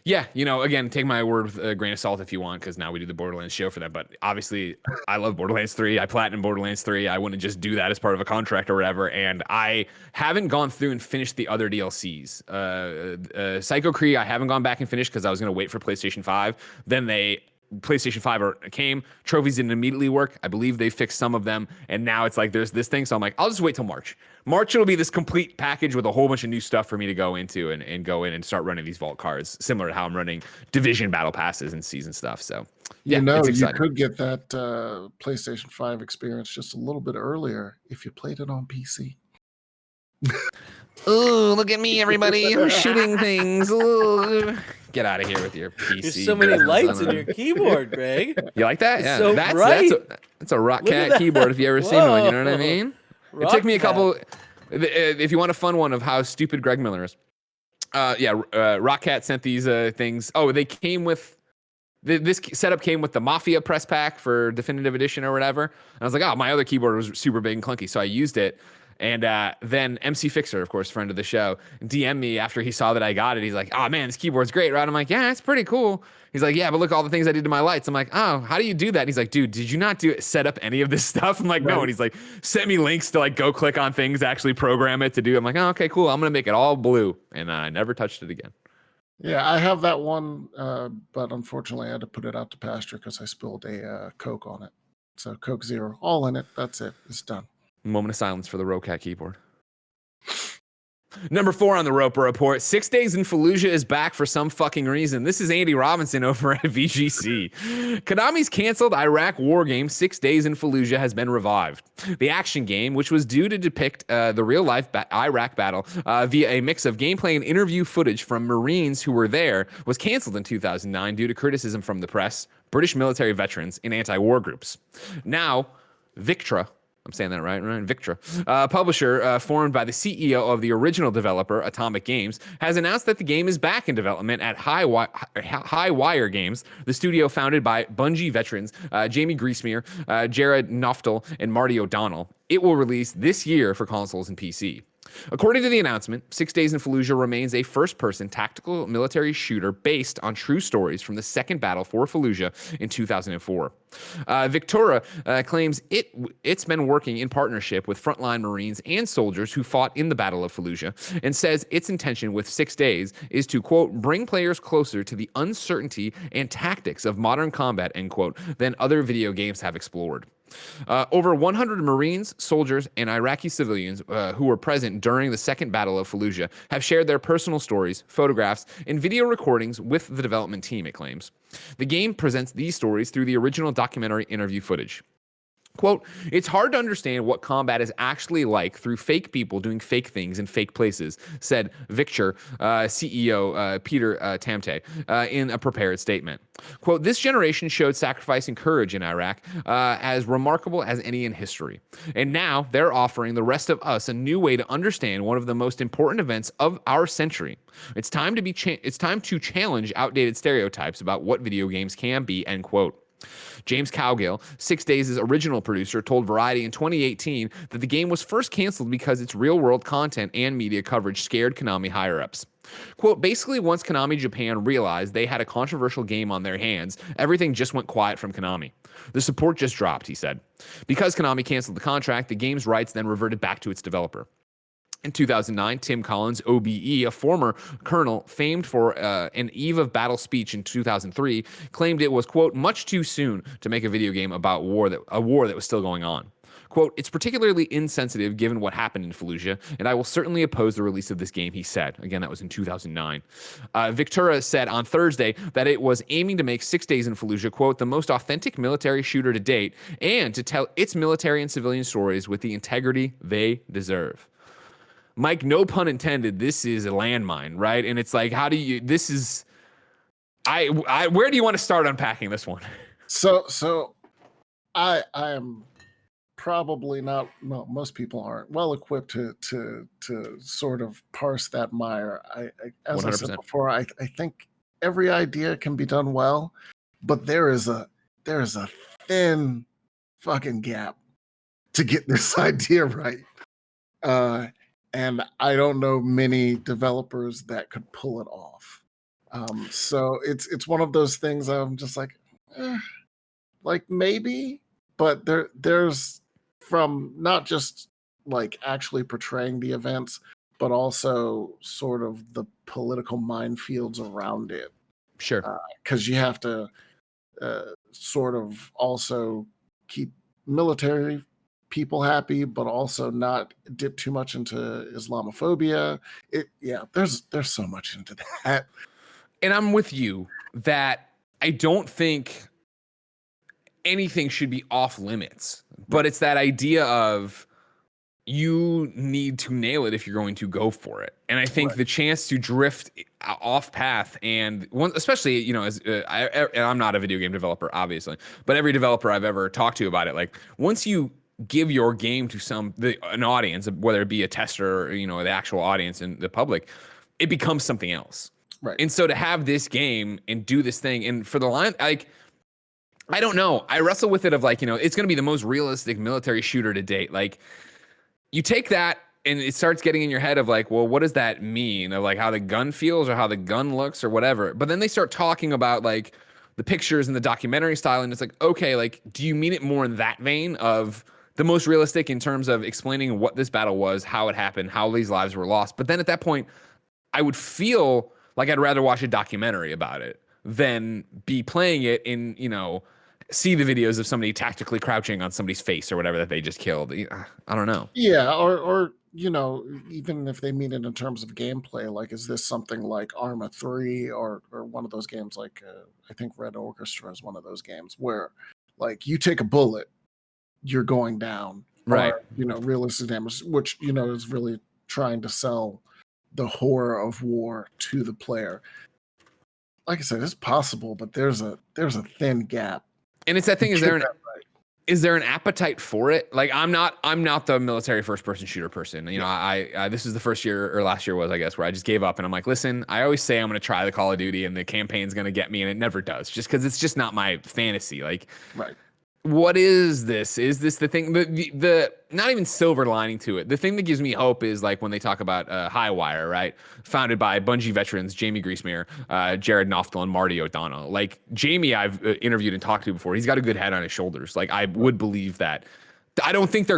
Yeah, again, take my word with a grain of salt if you want, because now we do the Borderlands show for that. But obviously, I love Borderlands 3. I platinum Borderlands 3. I wouldn't just do that as part of a contract or whatever. And I haven't gone through and finished the other DLCs. Psycho Cree, I haven't gone back and finished because I was going to wait for PlayStation 5. Then PlayStation 5 came, trophies didn't immediately work. I believe they fixed some of them, and now it's like there's this thing. So I'm like, I'll just wait till March. March it'll be this complete package with a whole bunch of new stuff for me to go into and go in and start running these vault cards, similar to how I'm running Division battle passes and season stuff. So yeah, you could get that PlayStation 5 experience just a little bit earlier if you played it on PC. Ooh, look at me, everybody. I'm shooting things. Ooh. Get out of here with your PC. There's so many lights in your keyboard, Greg. You like that? Yeah, so bright. That's a Rocket keyboard if you ever seen one. You know what I mean? It took me a couple. If you want a fun one of how stupid Greg Miller is, Rocket sent these things. Oh, they came with. This setup came with the Mafia press pack for Definitive Edition or whatever. And I was like, oh, my other keyboard was super big and clunky, so I used it. And then MC Fixer, of course, friend of the show, DM'd me after he saw that I got it. He's like, oh, man, this keyboard's great, right? I'm like, yeah, it's pretty cool. He's like, yeah, but look at all the things I did to my lights. I'm like, oh, how do you do that? And he's like, dude, did you not set up any of this stuff? I'm like, no. And he's like, sent me links to go click on things, actually program it to do. I'm like, oh, okay, cool. I'm going to make it all blue. And I never touched it again. Yeah, I have that one, but unfortunately I had to put it out to pasture because I spilled a Coke on it. So Coke Zero, all in it. That's it. It's done. Moment of silence for the Rocat keyboard. Number 4 on the Roper Report. 6 Days in Fallujah is back for some fucking reason. This is Andy Robinson over at VGC. Konami's canceled Iraq war game 6 Days in Fallujah has been revived. The action game, which was due to depict the real-life Iraq battle via a mix of gameplay and interview footage from Marines who were there, was canceled in 2009 due to criticism from the press, British military veterans, and anti-war groups. Now, Victra, I'm saying that right? Victra, publisher formed by the CEO of the original developer, Atomic Games, has announced that the game is back in development at High Wire Games, the studio founded by Bungie veterans Jamie Griesemer, Jared Knoftel, and Marty O'Donnell. It will release this year for consoles and PC. According to the announcement, 6 Days in Fallujah remains a first-person tactical military shooter based on true stories from the second battle for Fallujah in 2004. Victoria claims it's been working in partnership with frontline Marines and soldiers who fought in the Battle of Fallujah, and says its intention with 6 Days is to, quote, bring players closer to the uncertainty and tactics of modern combat, end quote, than other video games have explored. Over 100 Marines, soldiers, and Iraqi civilians who were present during the second Battle of Fallujah have shared their personal stories, photographs, and video recordings with the development team, it claims. The game presents these stories through the original documentary interview footage. Quote, it's hard to understand what combat is actually like through fake people doing fake things in fake places, said Victor, CEO Peter Tamte, in a prepared statement. Quote, this generation showed sacrifice and courage in Iraq as remarkable as any in history. And now they're offering the rest of us a new way to understand one of the most important events of our century. It's time to challenge outdated stereotypes about what video games can be, end quote. James Cowgill, 6 Days' original producer, told Variety in 2018 that the game was first canceled because its real-world content and media coverage scared Konami higher-ups. Quote, basically once Konami Japan realized they had a controversial game on their hands, everything just went quiet from Konami. The support just dropped, he said. Because Konami canceled the contract, the game's rights then reverted back to its developer. In 2009, Tim Collins, OBE, a former colonel famed for an eve of battle speech in 2003, claimed it was, quote, much too soon to make a video game about a war that was still going on. Quote, it's particularly insensitive given what happened in Fallujah, and I will certainly oppose the release of this game, he said. Again, that was in 2009. Victura said on Thursday that it was aiming to make 6 Days in Fallujah, quote, the most authentic military shooter to date, and to tell its military and civilian stories with the integrity they deserve. Mike, no pun intended, this is a landmine, right? And it's like, where do you want to start unpacking this one? So I am probably not, well, most people aren't well equipped to sort of parse that mire. As 100%. I said before, I think every idea can be done well, but there is a thin fucking gap to get this idea right. And I don't know many developers that could pull it off. So it's one of those things I'm just like maybe, but there's from not just like actually portraying the events, but also sort of the political minefields around it. Sure. Because you have to sort of also keep military people happy, but also not dip too much into Islamophobia. There's so much into that. And I'm with you that I don't think anything should be off limits, but it's that idea of you need to nail it if you're going to go for it. And I think the chance to drift off path and especially, as I'm not a video game developer, obviously, but every developer I've ever talked to about it, like once you give your game to an audience, whether it be a tester or, the actual audience and the public, it becomes something else. Right. And so to have this game and do this thing, and for the line, like, I don't know. I wrestle with it of like, it's going to be the most realistic military shooter to date. Like, you take that and it starts getting in your head of like, well, what does that mean? Of like how the gun feels or how the gun looks or whatever. But then they start talking about like the pictures and the documentary style. And it's like, okay, like, do you mean it more in that vein of the most realistic in terms of explaining what this battle was, how it happened, how these lives were lost? But then at that point, I would feel like I'd rather watch a documentary about it than be playing it in, see the videos of somebody tactically crouching on somebody's face or whatever that they just killed. I don't know. Yeah, or even if they mean it in terms of gameplay, like, is this something like Arma 3 or one of those games like, I think Red Orchestra is one of those games where, like, you take a bullet, you're going down. Right. Or, realistic damage, which, is really trying to sell the horror of war to the player. Like I said, it's possible, but there's a thin gap. And it's that thing, is there an appetite for it? Like, I'm not the military first person shooter person. I this is the first year or last year was, I guess, where I just gave up and I'm like, listen, I always say I'm going to try the Call of Duty and the campaign's going to get me, and it never does, just because it's just not my fantasy. Like, right. What is this? Is this the thing? The not even silver lining to it. The thing that gives me hope is like when they talk about Highwire, right? Founded by Bungie veterans Jamie Griesmer, Jared Knopfel, and Marty O'Donnell. Like Jamie, I've interviewed and talked to before. He's got a good head on his shoulders. Like I would believe that. I don't think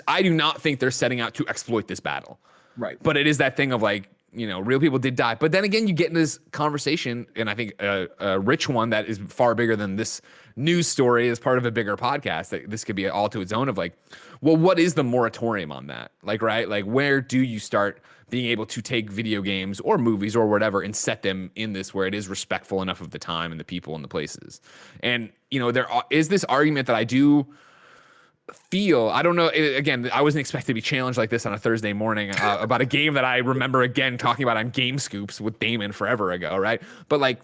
I do not think they're setting out to exploit this battle. Right. But it is that thing of like, real people did die. But then again, you get in this conversation, and I think a rich one that is far bigger than this news story as part of a bigger podcast, that this could be all to its own of like, well, what is the moratorium on that? Like, right? Like, where do you start being able to take video games or movies or whatever and set them in this where it is respectful enough of the time and the people and the places? And, there is this argument that I do I don't know. Again, I wasn't expected to be challenged like this on a Thursday morning about a game that I remember again talking about on Game Scoops with Damon forever ago, right? But like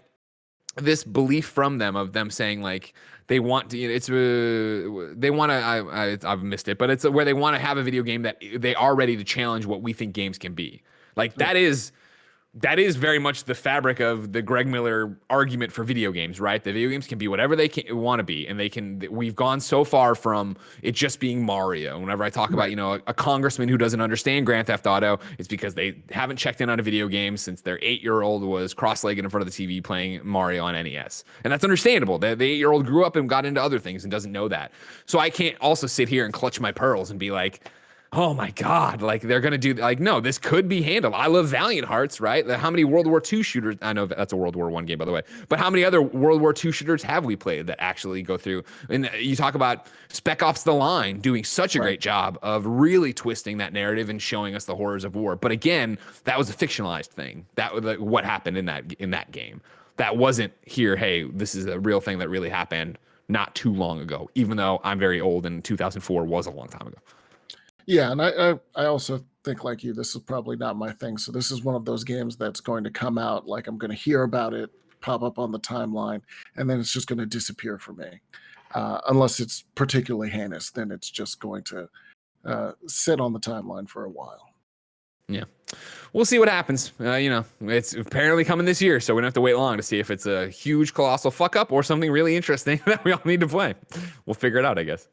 this belief from them of them saying like they want to, they want to, I've missed it, but it's where they want to have a video game that they are ready to challenge what we think games can be. Like that is very much the fabric of the Greg Miller argument for video games, right? The video games can be whatever they want to be, and we've gone so far from it just being Mario. Whenever I talk about, a congressman who doesn't understand Grand Theft Auto, it's because they haven't checked in on a video game since their 8-year-old was cross-legged in front of the TV playing Mario on NES. And that's understandable. The 8-year-old grew up and got into other things and doesn't know that. So I can't also sit here and clutch my pearls and be like, oh my God, like they're going to do like, no, this could be handled. I love Valiant Hearts, right? How many World War II shooters? I know that's a World War I game, by the way, but how many other World War II shooters have we played that actually go through? And you talk about Spec Ops The Line doing such a great job of really twisting that narrative and showing us the horrors of war. But again, that was a fictionalized thing. That was like what happened in that game. That wasn't here, hey, this is a real thing that really happened not too long ago, even though I'm very old and 2004 was a long time ago. Yeah, and I also think like you, this is probably not my thing. So this is one of those games that's going to come out, like I'm going to hear about it, pop up on the timeline, and then it's just going to disappear for me. Unless it's particularly heinous, then it's just going to sit on the timeline for a while. Yeah. We'll see what happens. It's apparently coming this year, so we don't have to wait long to see if it's a huge, colossal fuck up or something really interesting that we all need to play. We'll figure it out, I guess.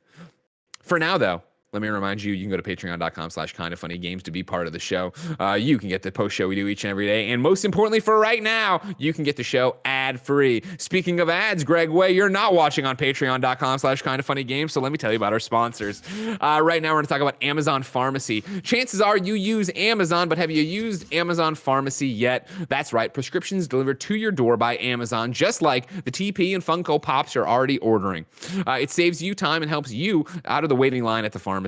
For now, though, let me remind you, you can go to patreon.com/kindoffunnygames to be part of the show. You can get the post show we do each and every day. And most importantly for right now, you can get the show ad-free. Speaking of ads, Greg Way, you're not watching on patreon.com/kindoffunnygames. So let me tell you about our sponsors. Right now, we're going to talk about Amazon Pharmacy. Chances are you use Amazon, but have you used Amazon Pharmacy yet? That's right. Prescriptions delivered to your door by Amazon, just like the TP and Funko Pops you're already ordering. It saves you time and helps you out of the waiting line at the pharmacy.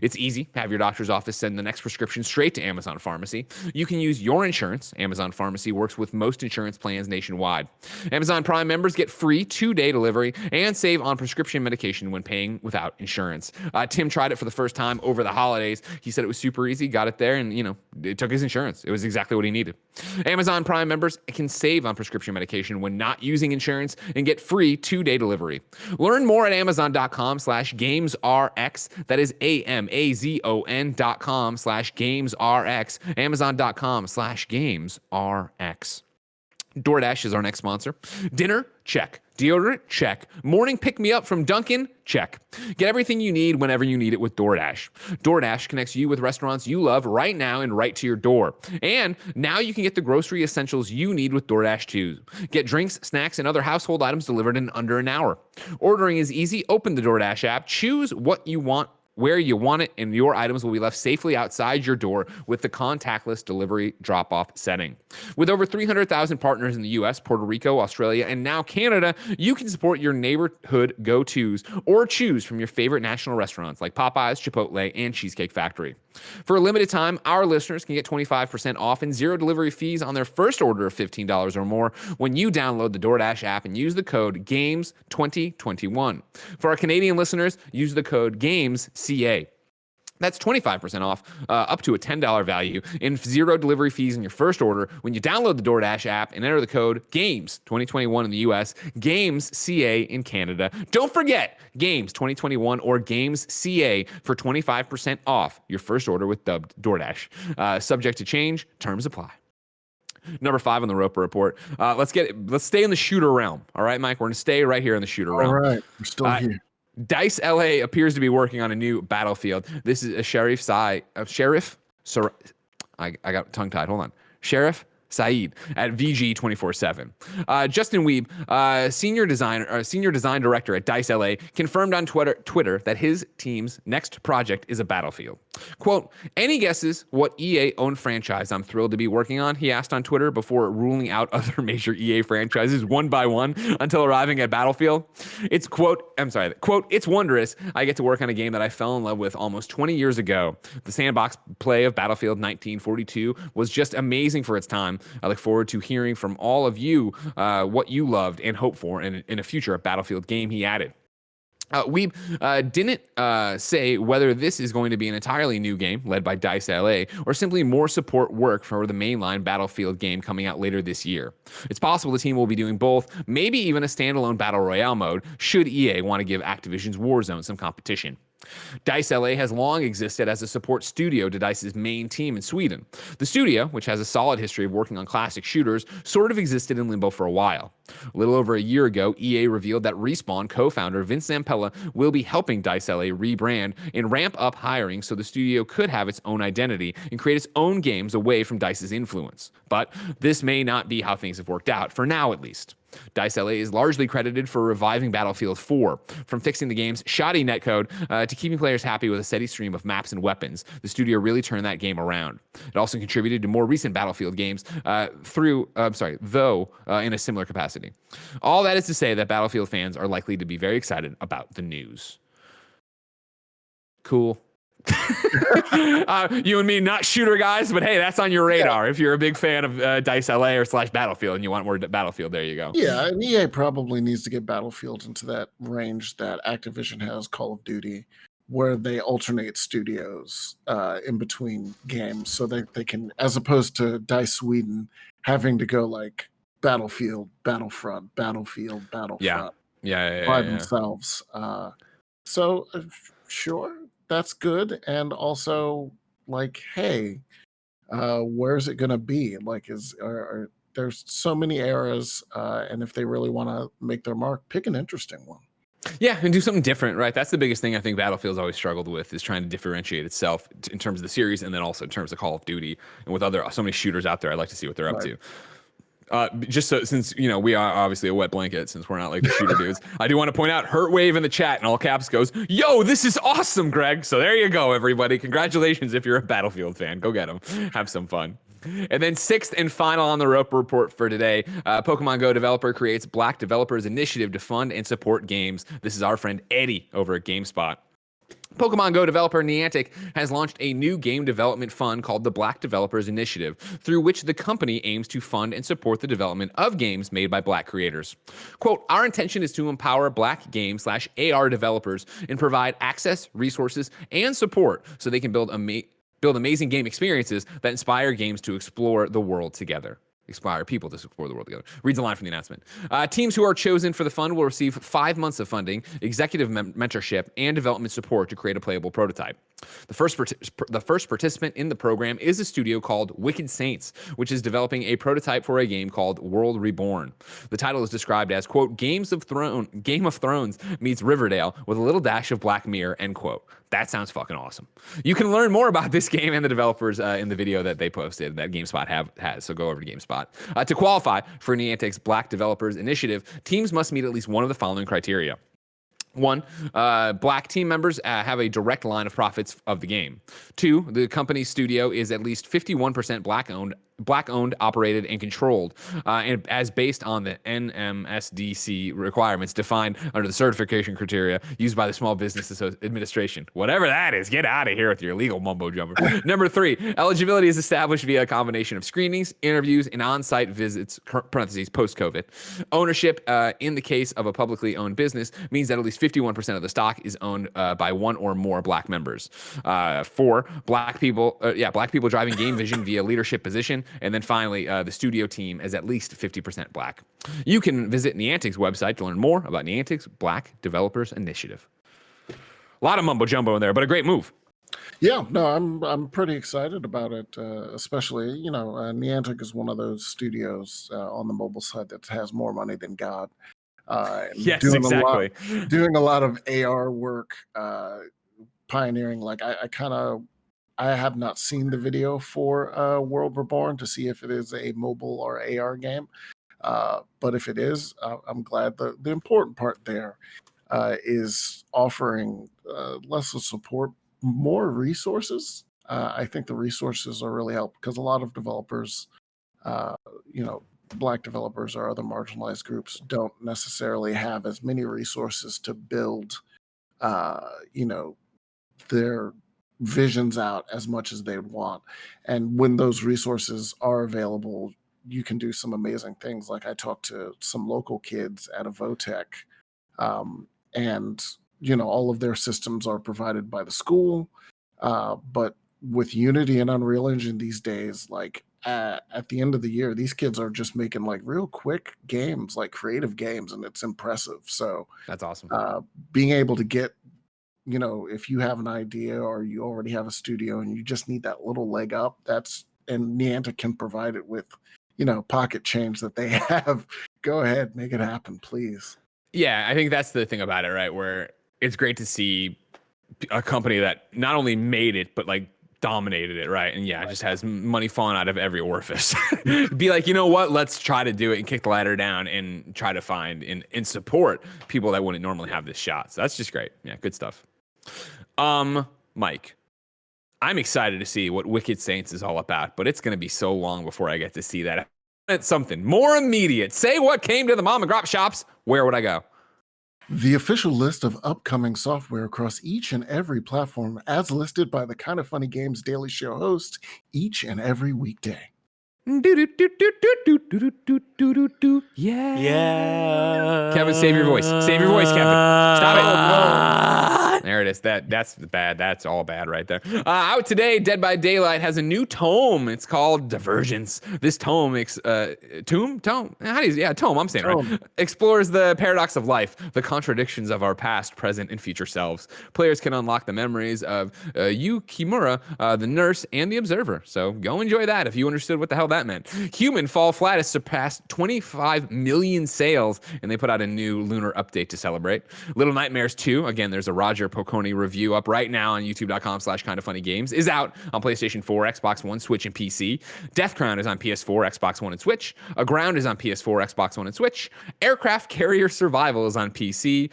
It's easy. Have your doctor's office send the next prescription straight to Amazon Pharmacy. You can use your insurance. Amazon Pharmacy works with most insurance plans nationwide. Amazon Prime members get free 2-day delivery and save on prescription medication when paying without insurance. Tim tried it for the first time over the holidays. He said it was super easy, got it there, and it took his insurance. It was exactly what he needed. Amazon Prime members can save on prescription medication when not using insurance and get free 2-day delivery. Learn more at amazon.com/gamesrx. That is amazon.com/gamesrx. Amazon.com/gamesrx. DoorDash is our next sponsor. Dinner? Check. Deodorant? Check. Morning pick-me-up from Dunkin'? Check. Get everything you need whenever you need it with DoorDash. DoorDash connects you with restaurants you love right now and right to your door. And now you can get the grocery essentials you need with DoorDash too. Get drinks, snacks, and other household items delivered in under an hour. Ordering is easy. Open the DoorDash app. Choose what you want, where you want it, and your items will be left safely outside your door with the contactless delivery drop-off setting. With over 300,000 partners in the U.S., Puerto Rico, Australia, and now Canada, you can support your neighborhood go-tos or choose from your favorite national restaurants like Popeyes, Chipotle, and Cheesecake Factory. For a limited time, our listeners can get 25% off and zero delivery fees on their first order of $15 or more when you download the DoorDash app and use the code GAMES2021. For our Canadian listeners, use the code GAMESCA. That's 25% off, up to a $10 value, and zero delivery fees in your first order when you download the DoorDash app and enter the code GAMES2021 in the US, GAMESCA in Canada. Don't forget GAMES2021 or GAMESCA for 25% off your first order with DoorDash. Subject to change, terms apply. Number 5 on the Roper Report. Let's stay in the shooter realm. All right, Mike, we're going to stay right here in the shooter realm. All right, we're still here. DICE LA appears to be working on a new Battlefield. This is a Sherif. I got tongue tied. Hold on. Sherif Saed at VG 24/7. Justin Weeb, senior design director at DICE LA, confirmed on Twitter that his team's next project is a Battlefield. Quote, any guesses what EA-owned franchise I'm thrilled to be working on? He asked on Twitter before ruling out other major EA franchises one by one until arriving at Battlefield. It's quote, it's wondrous. I get to work on a game that I fell in love with almost 20 years ago. The sandbox play of Battlefield 1942 was just amazing for its time. I look forward to hearing from all of you what you loved and hope for in a future Battlefield game, he added. We didn't say whether this is going to be an entirely new game led by DICE LA or simply more support work for the mainline Battlefield game coming out later this year. It's possible the team will be doing both, maybe even a standalone Battle Royale mode, should EA want to give Activision's Warzone some competition. DICE LA has long existed as a support studio to DICE's main team in Sweden. The studio, which has a solid history of working on classic shooters, sort of existed in limbo for a while. A little over a year ago, EA revealed that Respawn co-founder Vince Zampella will be helping DICE LA rebrand and ramp up hiring so the studio could have its own identity and create its own games away from DICE's influence. But this may not be how things have worked out, for now at least. DICE LA is largely credited for reviving Battlefield 4, from fixing the game's shoddy netcode to keeping players happy with a steady stream of maps and weapons. The studio really turned that game around. It also contributed to more recent Battlefield games though in a similar capacity. All that is to say that Battlefield fans are likely to be very excited about the news. Cool. You and me, not shooter guys, but hey, that's on your radar. If you're a big fan of DICE LA or / Battlefield and you want more Battlefield, there you go. Yeah, and EA probably needs to get Battlefield into that range that Activision has Call of Duty, where they alternate studios in between games, so they can, as opposed to DICE Sweden having to go like Battlefield, Battlefront, Battlefield, Battlefront by themselves. So sure, that's good. And also, like, hey, where's it gonna be? Like, there's so many eras, and if they really want to make their mark, pick an interesting one. Yeah, and do something different, right? That's the biggest thing I think Battlefield's always struggled with, is trying to differentiate itself in terms of the series and then also in terms of Call of Duty and with so many shooters out there. I'd like to see what they're up to. Just so, since we are obviously a wet blanket, since we're not like the shooter dudes, I do want to point out Hurtwave in the chat in all caps goes, "Yo, this is awesome, Greg." So there you go, everybody. Congratulations if you're a Battlefield fan. Go get them. Have some fun. And then sixth and final on the rope report for today, Pokemon Go developer creates Black Developers Initiative to fund and support games. This is our friend Eddie over at GameSpot. Pokemon Go developer Niantic has launched a new game development fund called the Black Developers Initiative, through which the company aims to fund and support the development of games made by Black creators. Quote, "Our intention is to empower Black game / AR developers and provide access, resources, and support so they can build amazing game experiences that inspire games to explore the world together." Inspire people to explore the world together. Reads a line from the announcement. Teams who are chosen for the fund will receive 5 months of funding, executive mentorship, and development support to create a playable prototype. The first participant in the program is a studio called Wicked Saints, which is developing a prototype for a game called World Reborn. The title is described as, quote, Game of Thrones meets Riverdale with a little dash of Black Mirror, end quote. That sounds fucking awesome. You can learn more about this game and the developers in the video that they posted that GameSpot has, so go over to GameSpot. To qualify for Niantic's Black Developers Initiative, teams must meet at least one of the following criteria. 1, Black team members have a direct line of profits of the game. 2, the company's studio is at least 51% Black-owned, operated, and controlled, and as based on the NMSDC requirements defined under the certification criteria used by the Small Business Administration. Whatever that is, get out of here with your legal mumbo jumbo. Number 3, eligibility is established via a combination of screenings, interviews, and on-site visits, parentheses, post-COVID. Ownership, in the case of a publicly owned business, means that at least 51% of the stock is owned by one or more Black members. 4, Black people driving game vision via leadership position. And then finally, the studio team is at least 50% Black. You can visit Niantic's website to learn more about Niantic's Black Developers Initiative. A lot of mumbo jumbo in there, but a great move. Yeah, no, I'm pretty excited about it, especially, Niantic is one of those studios on the mobile side that has more money than God. Yes, exactly. Doing a lot of AR work, pioneering. Like I have not seen the video for World Reborn to see if it is a mobile or AR game, but if it is, I'm glad. The important part there is offering less of support, more resources. I think the resources are really helpful because a lot of developers, Black developers or other marginalized groups don't necessarily have as many resources to build, their visions out as much as they'd want. And when those resources are available, you can do some amazing things. Like I talked to some local kids at a Votech, and all of their systems are provided by the school. But with Unity and Unreal Engine these days, like at the end of the year, these kids are just making like real quick games, like creative games, and it's impressive. So That's awesome. being able to get, if you have an idea or you already have a studio and you just need that little leg up, and Niantic can provide it with, pocket change that they have. Go ahead, make it happen, please. Yeah, I think that's the thing about it, right? Where it's great to see a company that not only made it, but like dominated it, right? And yeah, just has money falling out of every orifice. Be like, you know what? Let's try to do it and kick the ladder down and try to find and support people that wouldn't normally have this shot. So that's just great. Yeah, good stuff. Mike, I'm excited to see what Wicked Saints is all about, but it's going to be so long before I get to see that. It's something more immediate. Say what came to the mom and grop shops. Where would I go? The official list of upcoming software across each and every platform, as listed by the Kind of Funny Games Daily Show host each and every weekday. Yeah. Kevin, save your voice. Save your voice, Kevin. Stop it. There it is. That's bad. That's all bad right there. Out today, Dead by Daylight has a new tome. It's called Divergence. This tome, tome. I'm saying it right. Explores the paradox of life, the contradictions of our past, present, and future selves. Players can unlock the memories of Yu Kimura, the nurse, and the observer. So go enjoy that if you understood what the hell that meant. Human Fall Flat has surpassed 25 million sales, and they put out a new lunar update to celebrate. Little Nightmares 2, again, there's a Roger Pocconi review up right now on youtube.com/kindoffunnygames, is out on PlayStation 4, Xbox One, Switch, and PC. Death Crown is on PS4, Xbox One, and Switch. Aground is on PS4, Xbox One, and Switch. Aircraft Carrier Survival is on PC.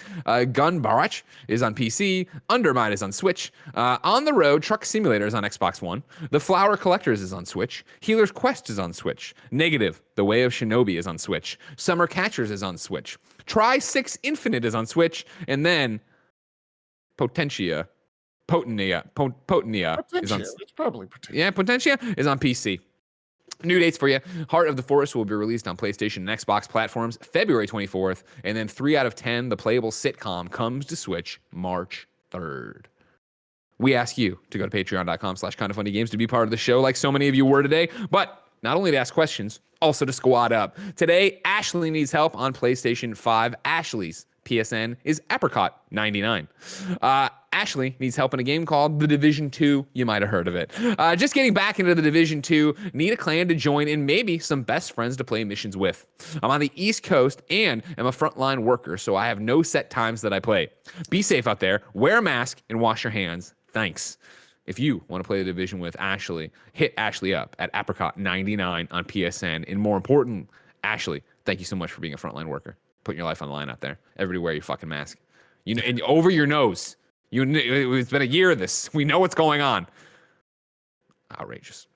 Gun Barrett is on PC. Undermine is on Switch. On the Road Truck Simulator is on Xbox One. The Flower Collectors is on Switch. Healer's Quest is on Switch. Negative, The Way of Shinobi is on Switch. Summer Catchers is on Switch. Try 6 Infinite is on Switch. And then Potentia is on. It's probably Potentia. Yeah, Potentia is on PC. New dates for you. Heart of the Forest will be released on PlayStation and Xbox platforms February 24th. And then 3 out of 10, the playable sitcom, comes to Switch March 3rd. We ask you to go to patreon.com/kindoffunnygames to be part of the show like so many of you were today. But not only to ask questions, also to squad up. Today, Ashley needs help on PlayStation 5. Ashley's PSN is Apricot 99. Ashley needs help in a game called The Division 2. You might have heard of it. Just getting back into The Division 2, need a clan to join and maybe some best friends to play missions with. I'm on the East Coast and am a frontline worker, so I have no set times that I play. Be safe out there, wear a mask, and wash your hands. Thanks. If you want to play The Division with Ashley, hit Ashley up at Apricot99 on PSN. And more important, Ashley, thank you so much for being a frontline worker. Putting your life on the line out there. Everybody wear your fucking mask. And over your nose. It's been a year of this. We know what's going on. Outrageous.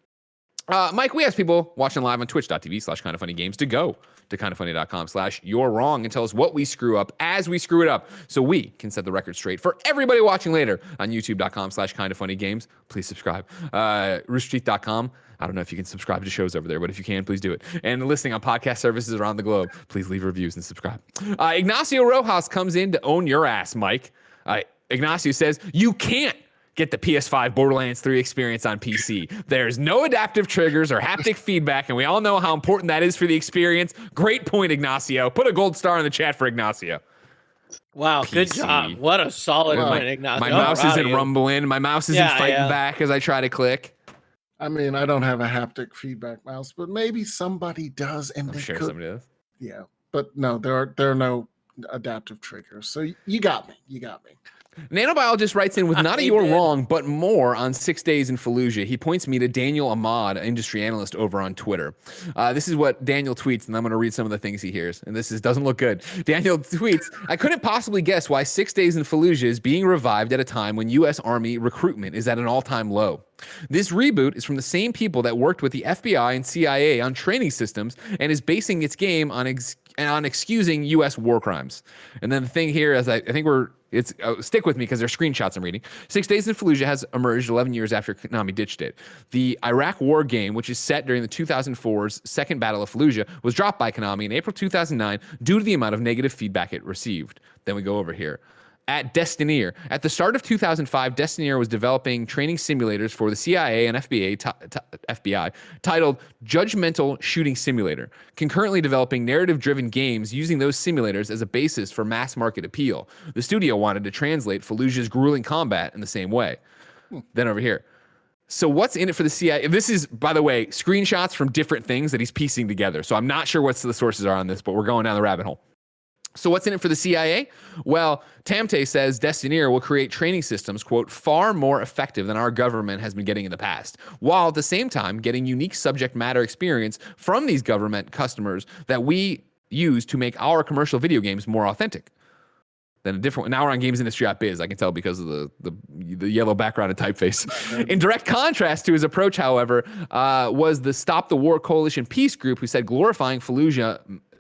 Mike, we asked people watching live on twitch.tv/kindoffunnygames to go to kindoffunny.com/you're wrong and tell us what we screw up as we screw it up so we can set the record straight for everybody watching later on youtube.com/kindoffunnygames. Please subscribe. Roosterteeth.com. I don't know if you can subscribe to shows over there, but if you can, please do it. And listening on podcast services around the globe, please leave reviews and subscribe. Ignacio Rojas comes in to own your ass, Mike. Ignacio says, you can't get the PS5 Borderlands 3 experience on PC. There's no adaptive triggers or haptic feedback, and we all know how important that is for the experience. Great point, Ignacio. Put a gold star in the chat for Ignacio. Wow, PC. Good job. What a solid point, Ignacio. My mouse isn't rumbling. My mouse isn't fighting back as I try to click. I mean, I don't have a haptic feedback mouse, but maybe somebody does. And I'm sure somebody does. Yeah, but no, there are no adaptive triggers. So you got me. Nanobiologist writes in with not a you're wrong, but more on 6 Days in Fallujah. He points me to Daniel Ahmad, industry analyst over on Twitter. This is what Daniel tweets, and I'm going to read some of the things he hears. And this doesn't look good. Daniel tweets, I couldn't possibly guess why 6 Days in Fallujah is being revived at a time when U.S. Army recruitment is at an all-time low. This reboot is from the same people that worked with the FBI and CIA on training systems and is basing its game on excusing U.S. war crimes. And then the thing here is I think stick with me because they're screenshots I'm reading. 6 Days in Fallujah has emerged 11 years after Konami ditched it. The Iraq War game, which is set during the 2004's Second Battle of Fallujah, was dropped by Konami in April 2009 due to the amount of negative feedback it received. Then we go over here. at Destineer. At the start of 2005, Destineer was developing training simulators for the CIA and FBI titled Judgmental Shooting Simulator, concurrently developing narrative-driven games using those simulators as a basis for mass market appeal. The studio wanted to translate Fallujah's grueling combat in the same way. Then over here. So what's in it for the CIA? This is, by the way, screenshots from different things that he's piecing together. So I'm not sure what the sources are on this, but we're going down the rabbit hole. So what's in it for the CIA? Well, Tamte says Destineer will create training systems, quote, far more effective than our government has been getting in the past, while at the same time getting unique subject matter experience from these government customers that we use to make our commercial video games more authentic. Then a different. Now we're on gamesindustry.biz. I can tell because of the yellow background and typeface. In direct contrast to his approach, however, was the Stop the War Coalition peace group, who said glorifying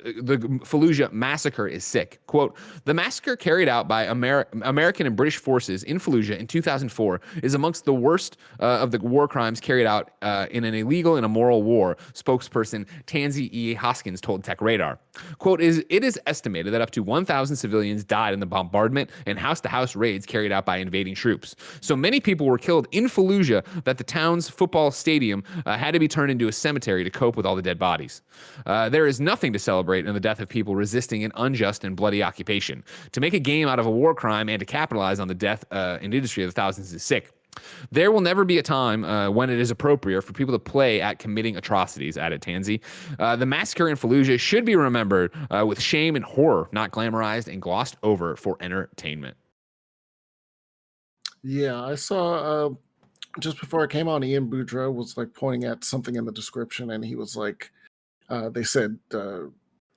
the Fallujah massacre is sick. Quote, the massacre carried out by American and British forces in Fallujah in 2004 is amongst the worst of the war crimes carried out in an illegal and immoral war, spokesperson Tansy E. Hoskins told Tech Radar. Quote, it is estimated that up to 1,000 civilians died in the bombardment and house-to-house raids carried out by invading troops. So many people were killed in Fallujah that the town's football stadium had to be turned into a cemetery to cope with all the dead bodies. There is nothing to celebrate in the death of people resisting an unjust and bloody occupation. To make a game out of a war crime and to capitalize on the death and industry of the thousands is sick. There will never be a time when it is appropriate for people to play at committing atrocities, added Tansy. The massacre in Fallujah should be remembered with shame and horror, not glamorized and glossed over for entertainment. Yeah, I saw just before it came on, Ian Boudreau was like pointing at something in the description, and he was like, they said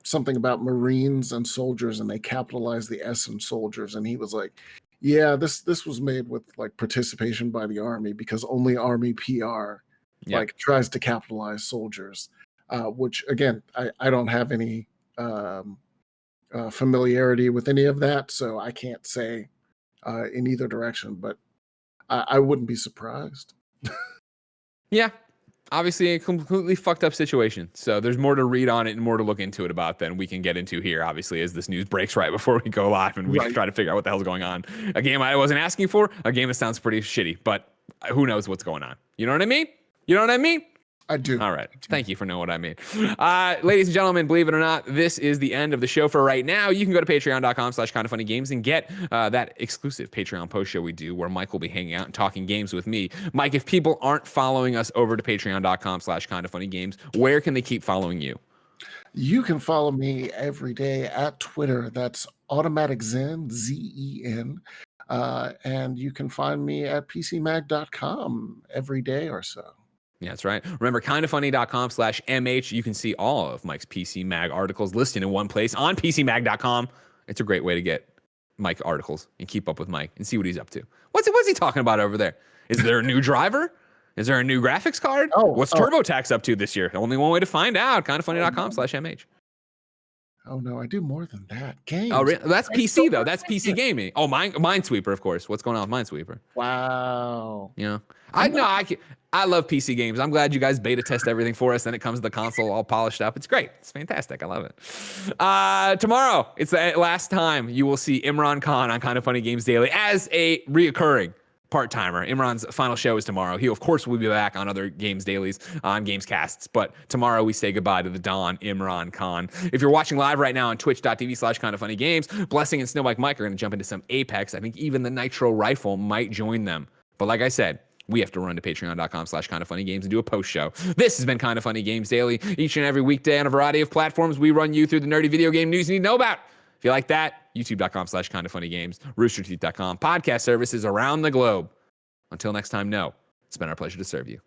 something about Marines and soldiers, and they capitalized the S in soldiers, and he was like, yeah, this was made with like participation by the Army, because only Army PR like tries to capitalize soldiers, which again, I don't have any familiarity with any of that, so I can't say in either direction, but I wouldn't be surprised. Yeah. Obviously a completely fucked up situation. So there's more to read on it and more to look into it about than we can get into here, obviously, as this news breaks right before we go live and we try to figure out what the hell's going on. A game I wasn't asking for, a game that sounds pretty shitty, but who knows what's going on? You know what I mean? You know what I mean? I do. All right. Thank you for knowing what I mean. Ladies and gentlemen, believe it or not, this is the end of the show for right now. You can go to patreon.com/kindoffunnygames and get that exclusive Patreon post show we do where Mike will be hanging out and talking games with me. Mike, if people aren't following us over to patreon.com/kindoffunnygames, where can they keep following you? You can follow me every day at Twitter. That's AutomaticZen, Z-E-N. And you can find me at pcmag.com every day or so. Yeah, that's right. Remember, kindoffunny.com/MH. You can see all of Mike's PC Mag articles listed in one place on pcmag.com. It's a great way to get Mike articles and keep up with Mike and see what he's up to. What's he talking about over there? Is there a new driver? Is there a new graphics card? What's TurboTax up to this year? Only one way to find out. kindoffunny.com/MH. Oh no, I do more than that. Games. Oh, really? That's PC though. That's PC gaming. Oh, Minesweeper, of course. What's going on with Minesweeper? Wow. Yeah, I love PC games. I'm glad you guys beta test everything for us. Then it comes to the console all polished up. It's great. It's fantastic. I love it. Tomorrow, it's the last time you will see Imran Khan on Kind of Funny Games Daily as a reoccurring part-timer. Imran's final show is tomorrow. He, of course, will be back on other games dailies, on Gamescasts, but tomorrow we say goodbye to the Don Imran Khan. If you're watching live right now on twitch.tv/kindoffunnygames, Blessing and Snowbike Mike are going to jump into some Apex. I think even the Nitro Rifle might join them. But like I said, we have to run to patreon.com/kindoffunnygames and do a post show. This has been Kind of Funny Games Daily. Each and every weekday on a variety of platforms, we run you through the nerdy video game news you need to know about. If you like that, youtube.com/kindoffunnygames, roosterteeth.com, podcast services around the globe. Until next time, it's been our pleasure to serve you.